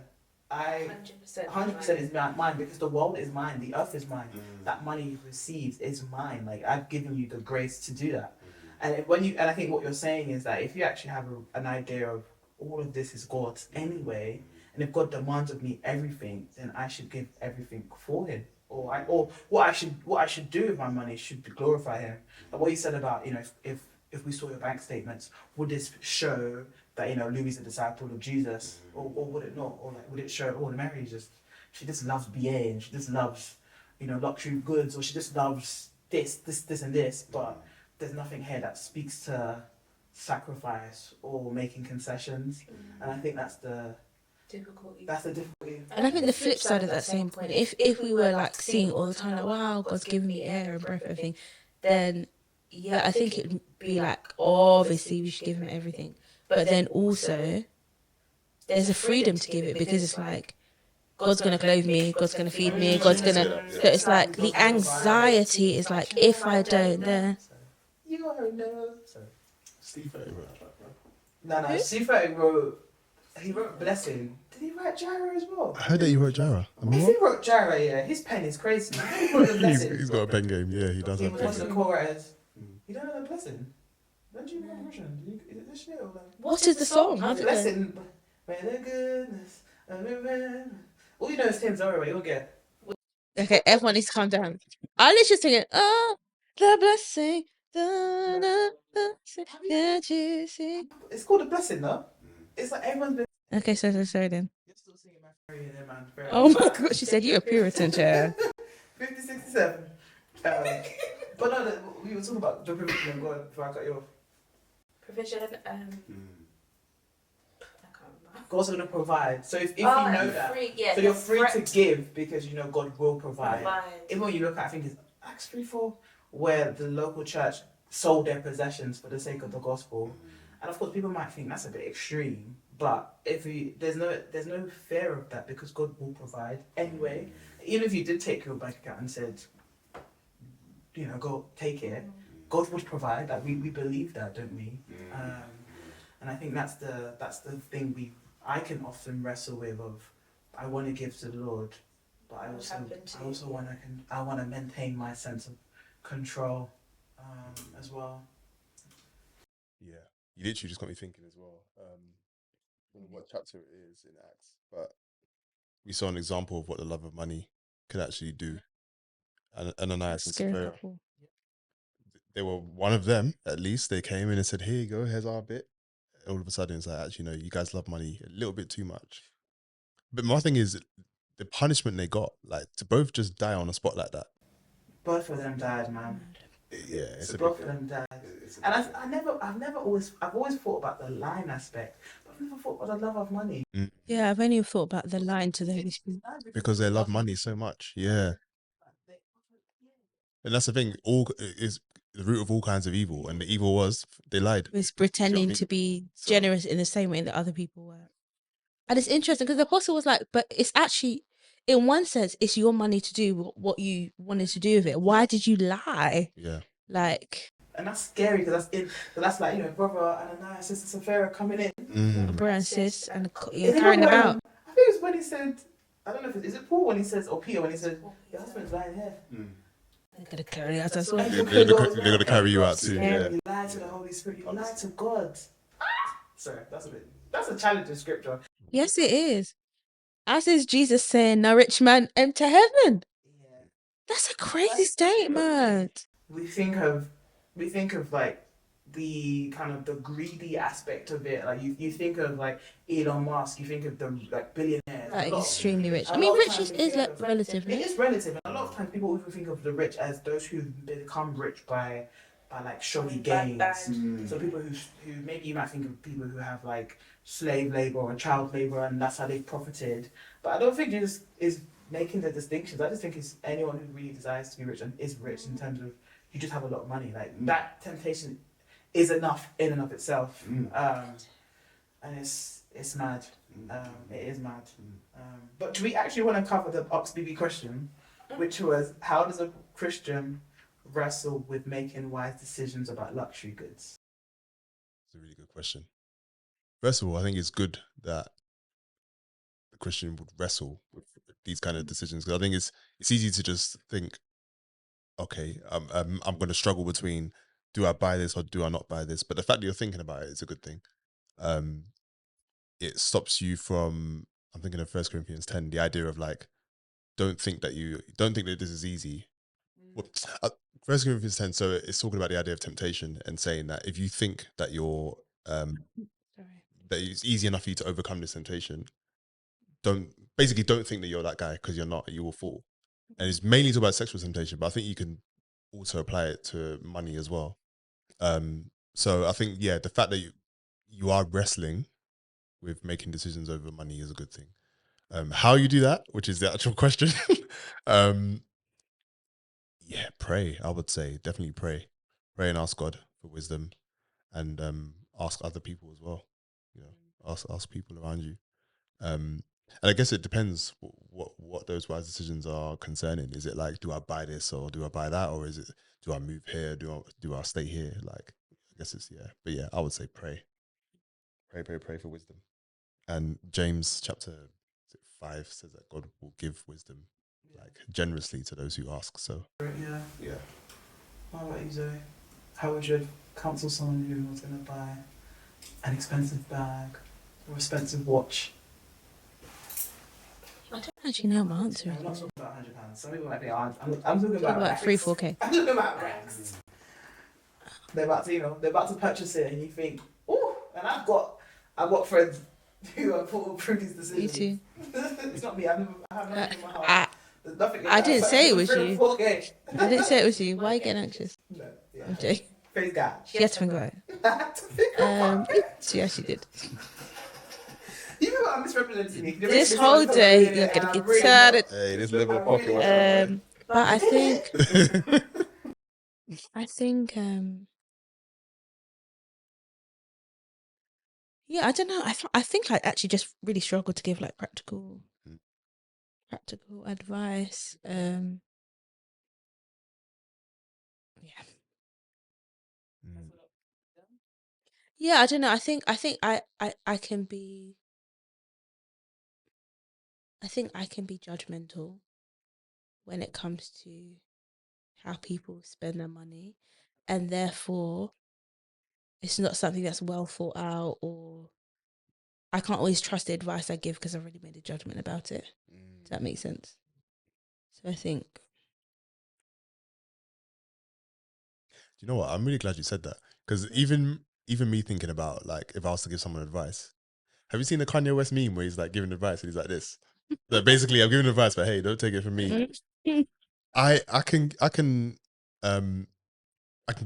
100% is mine because the world is mine, the earth is mine. That money you've received is mine. Like, I've given you the grace to do that. And I think what you're saying is that if you actually have an idea of all of this is God's anyway, and if God demands of me everything, then I should give everything for Him. Or what I should do with my money should glorify Him. Like what you said about, if we saw your bank statements, would this show that Louis is a disciple of Jesus, or would it not? Or like would it show the Mary she just loves BA and she just loves luxury goods, or she just loves this and this, but there's nothing here that speaks to sacrifice or making concessions, and I think that's the Difficulty. And I think the flip side of that same point, if we were like seeing all the time, like, wow, God's given me air and breath and everything, then yeah, I think it would be like, obviously we should give Him everything. But then also, there's a freedom to give it because it's like, God's going to clothe me, God's going to feed me, God's going to... So it's like, the anxiety is like, if I don't, then... You already know. Steve wrote that, No, Steve he wrote Blessing. Did he write Jara as well? I heard that you wrote Jara. If he wrote Jara, yeah, his pen is crazy. He wrote the Blessing. He's got a pen game, yeah, he does He have was a one pen of the game. co-writers. You don't know the Blessing? Don't you know the version? Is it this shit or like? What is the song? How's it go? Blessing. May the goodness of the man. All you know is Tim Zora, you'll get. Okay, everyone needs to calm down. I literally sing it. Oh, the blessing. Da, da, da, can't you see? It's called a blessing, though. It's like everyone's been. Okay, sorry then. You're still singing my prayer there, man. Fair Oh enough. my God, she said you're a Puritan, chair. 5067. But no, we were talking about the provision of God before I cut you off. Provision. I can't remember. God's going to provide. So if you know that, so you're free to give because you know God will provide. Even when you look at, I think it's Acts 3:4, where the local church sold their possessions for the sake of the gospel. And of course, people might think that's a bit extreme, but there's no fear of that because God will provide anyway. Even if you did take your bank account and said, go take it, God would provide. Like we believe that, don't we? And I think that's the thing I can often wrestle with. I want to give to the Lord, but I also want to maintain my sense of control as well. Yeah, you literally just got me thinking as well. I don't know what chapter it is in Acts, but we saw an example of what the love of money could actually do. And Ananias and Sapphira, they were one of them, at least. They came in and said, here you go, here's our bit. All of a sudden, it's like, actually, no, you guys love money a little bit too much. But my thing is, the punishment they got, like, to both just die on a spot like that. Both of them died, man. Yeah, it's a both big of them died. And I've always thought about the line aspect, but I've never thought about the love of money. Yeah, I've only thought about the line to the Holy Spirit. Because they love money so much, yeah. And that's the thing. the root of all kinds of evil, and the evil was they lied. Was pretending to be generous in the same way that other people were. And it's interesting because the apostle was like, but it's actually, in one sense, it's your money to do what you wanted to do with it. Why did you lie? Yeah. Like, and that's scary because that's like, you know, brother Ananias, sister Sapphira coming in. brother and sis, and Is you're it carrying when- about. I think it's when he said, I don't know if is it Paul when he says, or Peter when he says, your husband's lying here. They're gonna carry us as well. They're gonna carry you out too. Yeah. You lie to the Holy Spirit, you lie to God. Sorry, that's a challenging scripture. Yes, it is. As is Jesus saying, "No rich man enter heaven." Yeah. That's a crazy statement. We think of like the kind of the greedy aspect of it. Like you think of like Elon Musk, you think of the like billionaires. Like A lot of- extremely rich. a I mean, lot of riches times we is think like of- relative. It is relative, and a lot of times people even think of the rich as those who become rich by like shoddy gains. So people who maybe you might think of people who have like slave labor or child labor, and that's how they've profited. But I don't think Jesus is making the distinctions. I just think it's anyone who really desires to be rich and is rich in terms of you just have a lot of money. Like that temptation is enough in and of itself, and it's mad. It is mad. But do we actually want to cover the Oxbb question, which was how does a Christian wrestle with making wise decisions about luxury goods? It's a really good question. First of all, I think it's good that the Christian would wrestle with these kind of decisions, because I think it's easy to just think, okay, I'm going to struggle between do I buy this or do I not buy this? But the fact that you're thinking about it is a good thing. It stops you from, I'm thinking of 1 Corinthians 10, the idea of like, don't think that this is easy. Well, 1 Corinthians 10, so it's talking about the idea of temptation and saying that if you think that you're that it's easy enough for you to overcome this temptation, don't think that you're that guy, because you're not. You will fall. And it's mainly talking about sexual temptation, but I think you can also apply it to money as well. So I think, yeah, the fact that you are wrestling with making decisions over money is a good thing. How you do that, which is the actual question, yeah, pray. I would say definitely pray and ask God for wisdom, and ask other people as well. You know, ask people around you. And I guess it depends what those wise decisions are concerning. Is it like, do I buy this or do I buy that, or is it, do I move here? Do I stay here? Like, I guess it's, yeah. But yeah, I would say pray for wisdom. And James chapter 5 says that God will give wisdom like generously to those who ask. So yeah. What about you, Zoe? How would you counsel someone who was going to buy an expensive bag or expensive watch? I don't actually know my answer. I'm not talking about £100. Some people might think, I'm talking about Like 3-4K. I'm talking about racks. They're about to purchase it, and you think, oh, and I've got friends who have put through these decisions. Me too. It's not me. I have nothing in my heart. There's nothing. I didn't say it was you. 4K. I didn't say it was you. Why are you getting anxious? No, yeah. I'm joking. Praise God. She had to think about it. She actually did. You know what I'm misrepresenting me. This whole day, you're gonna get started. Hey, this level of pocket. But I think, yeah, I don't know. I think I actually just really struggle to give like practical advice. Yeah. Yeah, I don't know. I think I can be. I think I can be judgmental when it comes to how people spend their money, and therefore it's not something that's well thought out, or I can't always trust the advice I give because I've already made a judgment about it. Does that make sense? So I think. Do you know what? I'm really glad you said that, because even me thinking about like if I was to give someone advice, have you seen the Kanye West meme where he's like giving advice and he's like this? That basically I'm giving advice, but hey, don't take it from me. I can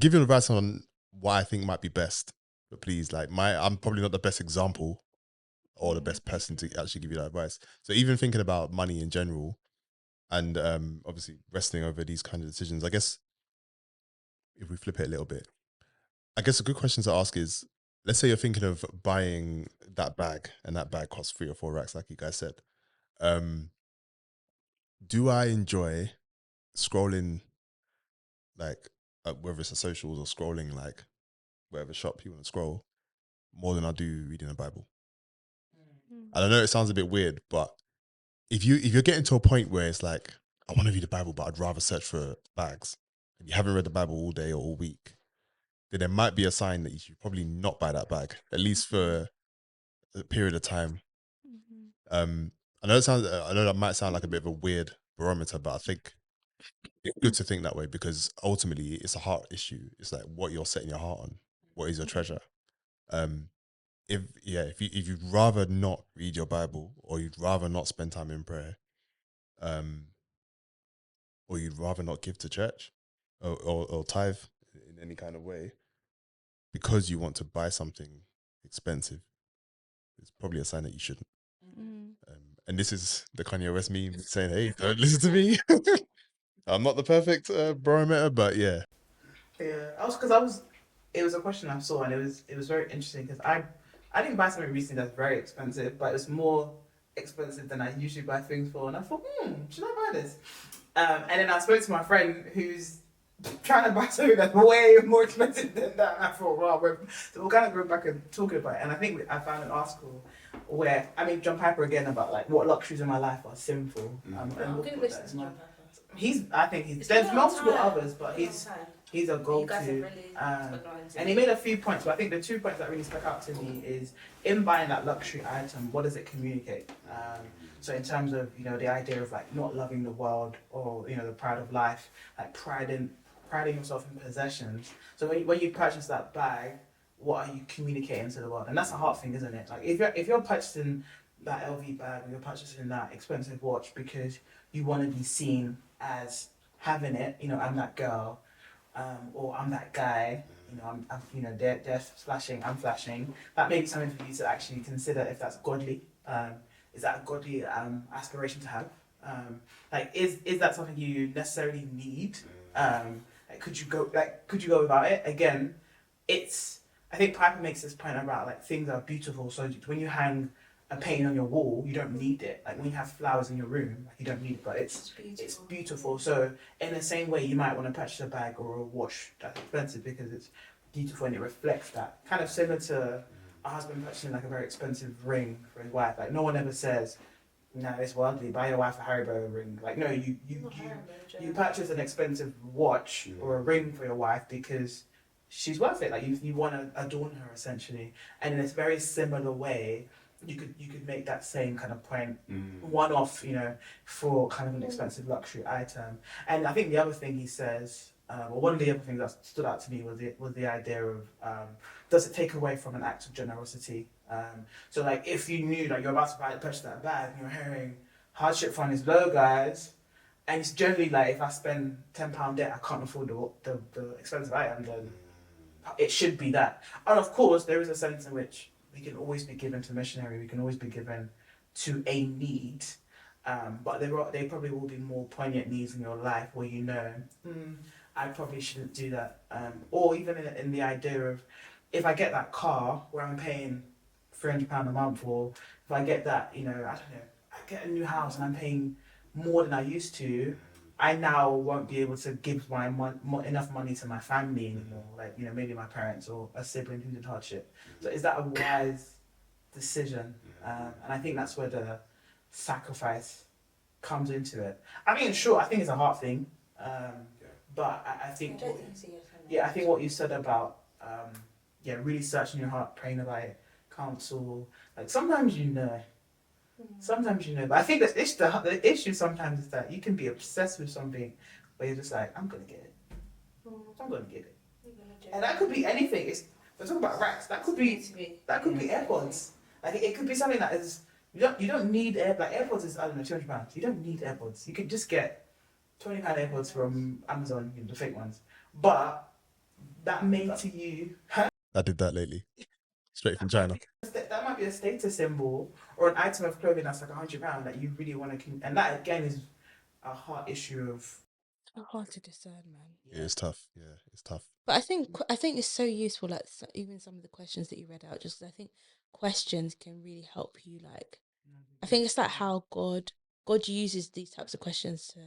give you advice on what I think might be best, but please, like I'm probably not the best example or the best person to actually give you that advice. So even thinking about money in general, and obviously wrestling over these kind of decisions, I guess if we flip it a little bit, I guess a good question to ask is, let's say you're thinking of buying that bag and that bag costs 3 or 4 racks, like you guys said. Do I enjoy scrolling, like whether it's a socials or scrolling like whatever shop you want to scroll, more than I do reading the Bible? And I know it sounds a bit weird, but if you're getting to a point where it's like, I want to read the Bible, but I'd rather search for bags, and you haven't read the Bible all day or all week, then there might be a sign that you should probably not buy that bag, at least for a period of time. Um, I know that might sound like a bit of a weird barometer, but I think it's good to think that way, because ultimately it's a heart issue. It's like what you're setting your heart on. What is your treasure? Um, if you'd rather not read your Bible, or you'd rather not spend time in prayer, um, or you'd rather not give to church, or tithe in any kind of way, because you want to buy something expensive, it's probably a sign that you shouldn't. And this is the Kanye West meme saying, "Hey, don't listen to me. I'm not the perfect barometer," but yeah." Yeah, it was a question I saw, and it was very interesting because I didn't buy something recently that's very expensive, but it's more expensive than I usually buy things for, and I thought, should I buy this? And then I spoke to my friend who's trying to buy something that's way more expensive than that, and I thought, wow, so we'll kind of go back and talking about it. And I think I found an article where, I mean, John Piper again, about like what luxuries in my life are sinful. I'm going to listen to John Piper. I think there's multiple others, but he's a go-to. Really and he made a few points, but I think the 2 points that really stuck out to me is, in buying that luxury item, what does it communicate? So in terms of, the idea of like not loving the world, or the pride of life, like priding yourself in possessions. So when you purchase that bag, what are you communicating to the world? And that's a hard thing, isn't it? Like if you're purchasing that LV bag, or you're purchasing that expensive watch because you want to be seen as having it, I'm that girl, or I'm that guy, they're flashing, I'm flashing. That may be something for you to actually consider, if that's godly. Is that a godly aspiration to have? Is that something you necessarily need? Could you go without it? Again, I think Piper makes this point about like things are beautiful. So when you hang a painting on your wall, you don't need it. Like when you have flowers in your room, like you don't need it, but it's beautiful. So in the same way, you might want to purchase a bag or a watch that's expensive because it's beautiful and it reflects that. Kind of similar to a husband purchasing like a very expensive ring for his wife. Like no one ever says, "No, it's worldly. Buy your wife a Haribo ring." Like no, you purchase an expensive watch or a ring for your wife because she's worth it. Like you want to adorn her essentially. And in this very similar way, you could make that same kind of point, one off, for kind of an expensive luxury item. And I think the other thing he says, or one of the other things that stood out to me was the idea of, does it take away from an act of generosity? So like if you knew like you're about to purchase that bag and you're hearing hardship fund is low, guys, and it's generally like if I spend £10 debt, I can't afford the expensive item, then it should be that. And of course, there is a sense in which we can always be given to missionary, we can always be given to a need, but there probably will be more poignant needs in your life where I probably shouldn't do that. Or even in the idea of, if I get that car where I'm paying £300 a month, or if I get that, I don't know, I get a new house and I'm paying more than I used to, I now won't be able to give enough money to my family anymore, like, maybe my parents or a sibling who's in hardship. So is that a wise decision? And I think that's where the sacrifice comes into it. I mean, sure, I think it's a hard thing, but I think, I think what you said about, really searching your heart, praying about it, counsel, like sometimes but I think that the issue sometimes is that you can be obsessed with something where you're just like, I'm gonna get it. I'm gonna get it. And that could be anything. We're talking about racks. That could be AirPods. Like it could be something that is, you don't need AirPods is, I don't know, £200. You don't need AirPods. You could just get £20 AirPods from Amazon, the fake ones. But that may to you. I did that lately, straight from China. That might be a status symbol or an item of clothing that's like £100 that you really want to, and that again is a hard issue of. So hard to discern, man. Yeah, it's tough. Yeah, it's it's tough. But I think it's so useful. Like even some of the questions that you read out, just I think questions can really help you. Like I think it's like how God uses these types of questions to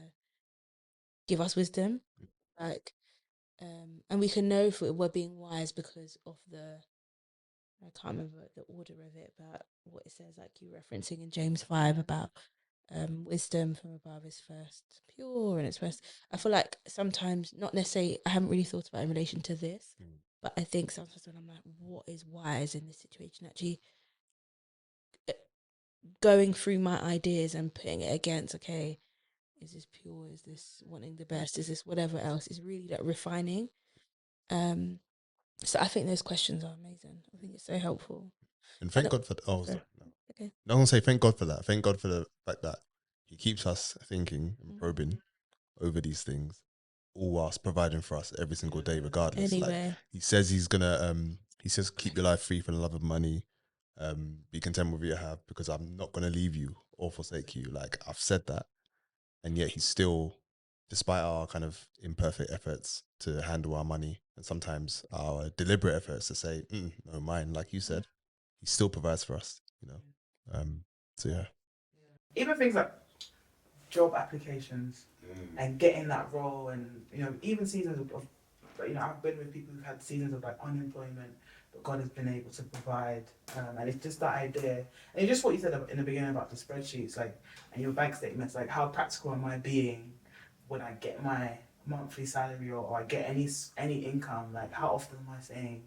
give us wisdom. Like and we can know if we're being wise because of the I can't remember the order of it, but what it says, like you referencing in James 5 about wisdom from above is first pure and it's first. I feel like sometimes, not necessarily, I haven't really thought about it in relation to this, but I think sometimes when I'm like, what is wise in this situation? Actually, uh, going through my ideas and putting it against, okay, is this pure? Is this wanting the best? Is this whatever else? Is really like refining. Um, so I think those questions are amazing. I think it's so helpful. And And thank God for sorry. no. Okay. No, I'm gonna say thank God for that. Thank God for the fact that He keeps us thinking and probing over these things, all whilst providing for us every single day, regardless. Like Anyway, He says He's gonna He says keep your life free from the love of money. Be content with what you have because I'm not gonna leave you or forsake you. Like I've said that, and yet He's still, despite our kind of imperfect efforts to handle our money and sometimes our deliberate efforts to say no mine, like you said, He still provides for us, you know. um so yeah. Even things like job applications and getting that role, and even seasons of I've been with people who've had seasons of like unemployment, but God has been able to provide, and it's just that idea, and it's just what you said in the beginning about the spreadsheets, like, and your bank statements, like how practical am I being when I get my monthly salary, or I get any income, like how often am I saying,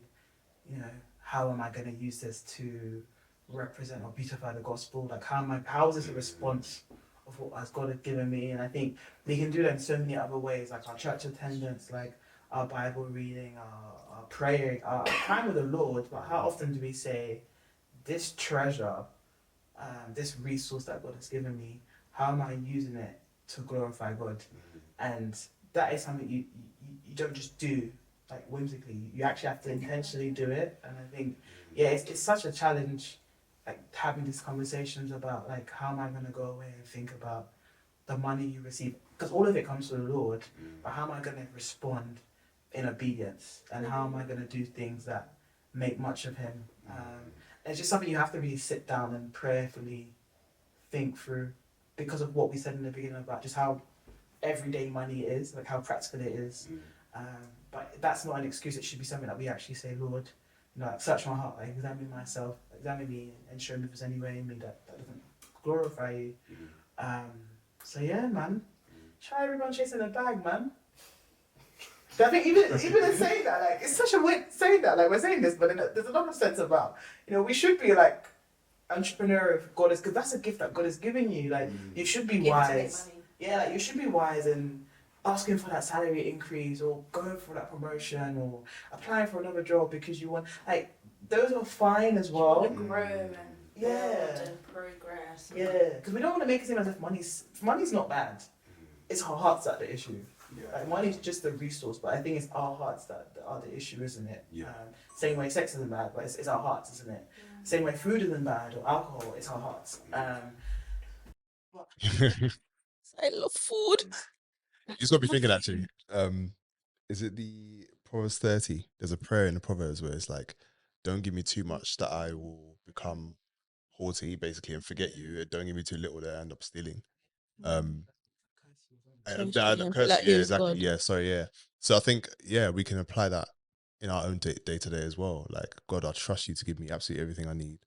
how am I going to use this to represent or beautify the gospel? Like, how is this a response of what has God has given me? And I think we can do that in so many other ways, like our church attendance, like our Bible reading, our praying, our time with the Lord. But how often do we say, this treasure, this resource that God has given me, how am I using it to glorify God? And that is something you don't just do like whimsically. You actually have to intentionally do it. And I think, yeah, it's such a challenge, like having these conversations about like how am I going to go away and think about the money you receive, because all of it comes from the Lord. But how am I going to respond in obedience, and how am I going to do things that make much of Him? It's just something you have to really sit down and prayerfully think through, because of what we said in the beginning about just how everyday money is, like how practical it is. But that's not an excuse. It should be something that we actually say, Lord, like, search my heart, like, examine myself, examine me, and show me if there's any way in me that doesn't glorify you. So yeah, man, try everyone chasing a bag, man. I think even in saying that, like, it's such a weird saying that, like, we're saying this, but there's another sense about, we should be like entrepreneur if God is, because that's a gift that God is giving you. Like, you should be wise. Yeah, like you should be wise in asking for that salary increase, or going for that promotion, or applying for another job because you want, like, those are fine as well. You want to grow and build and progress. Yeah, because we don't want to make it seem as if money's not bad. It's our hearts that are the issue. Like, money's just the resource, but I think it's our hearts that are the issue, isn't it? Same way sex isn't bad, but it's our hearts, isn't it? Same way food isn't bad, or alcohol, it's our hearts. I love food. You just got to be thinking actually. Is it the Proverbs 30? There's a prayer in the Proverbs where it's like, don't give me too much that I will become haughty, basically, and forget you. Don't give me too little that I end up stealing. Um, that Feel curse, like he yeah, was exactly. God. Yeah, sorry, yeah. So I think, yeah, we can apply that in our own day to day as well. Like, God, I trust you to give me absolutely everything I need.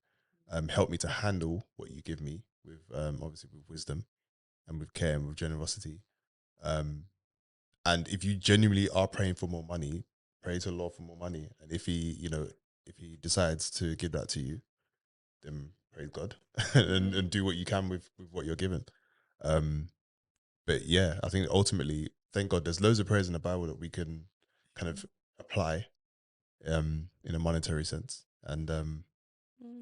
Help me to handle what you give me with, obviously, with wisdom and with care and with generosity. Um, and if you genuinely are praying for more money, pray to the Lord for more money. And if if he decides to give that to you, then praise God and do what you can with what you're given. But yeah, I think ultimately, thank God, there's loads of prayers in the Bible that we can kind of apply in a monetary sense. And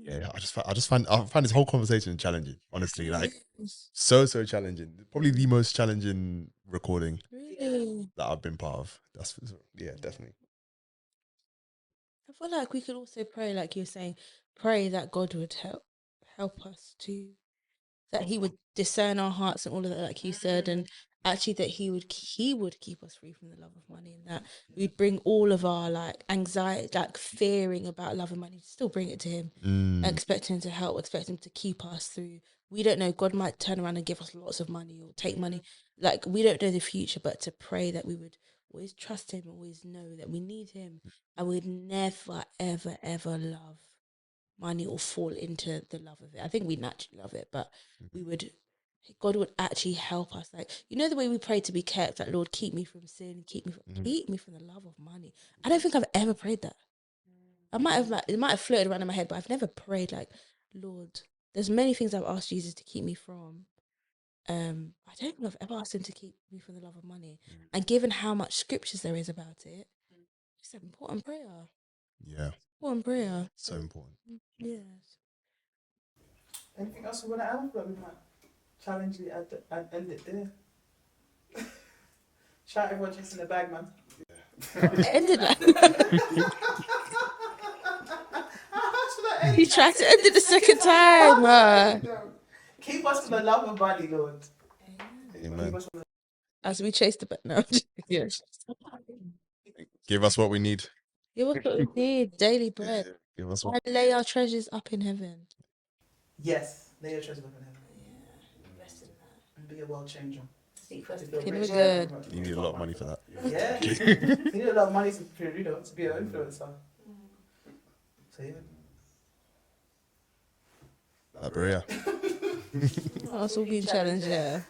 yeah, I find this whole conversation challenging, honestly. Like, so challenging. Probably the most challenging recording Really? that I've been part of. That's, yeah, definitely. I feel like we could also pray, like you're saying, pray that God would help us to, that He would discern our hearts and all of that, like you said, and actually that he would keep us free from the love of money, and that we'd bring all of our like anxiety, like fearing about love and money, still bring it to him, expect him to help, expect him to keep us through. We don't know, God might turn around and give us lots of money or take money, like we don't know the future, but to pray that we would always trust him, always know that we need him, and we'd never ever ever love money or fall into the love of it. I think we naturally love it, but we would, God would actually help us. Like, you know, the way we pray to be kept, like, Lord, keep me from sin, keep me from the love of money. I don't think I've ever prayed that. I might have, like, it might have floated around in my head, but I've never prayed like, Lord, there's many things I've asked Jesus to keep me from. I don't think I've ever asked him to keep me from the love of money. And given how much scriptures there is about it, it's an important prayer. Yeah. Important prayer. So important. Yes. Anything else we want to add? But we might challenge you and end it there. Shout everyone chasing the bag, man. It ended like How should I end he tried to end it the second time. Keep us from the love of money, Lord. Amen. As we chase the bag. No, yes. Give us what we need. Give us what we need, daily bread. Give us And what. lay our treasures up in heaven. Yes, lay your treasure up in heaven. Invest in that. And be a world changer. Seek first the Looking kingdom. good. You need a lot of money for that. Yeah. You need a lot of money to be an influencer. So yeah. Black Berea. Us all being challenged, yeah.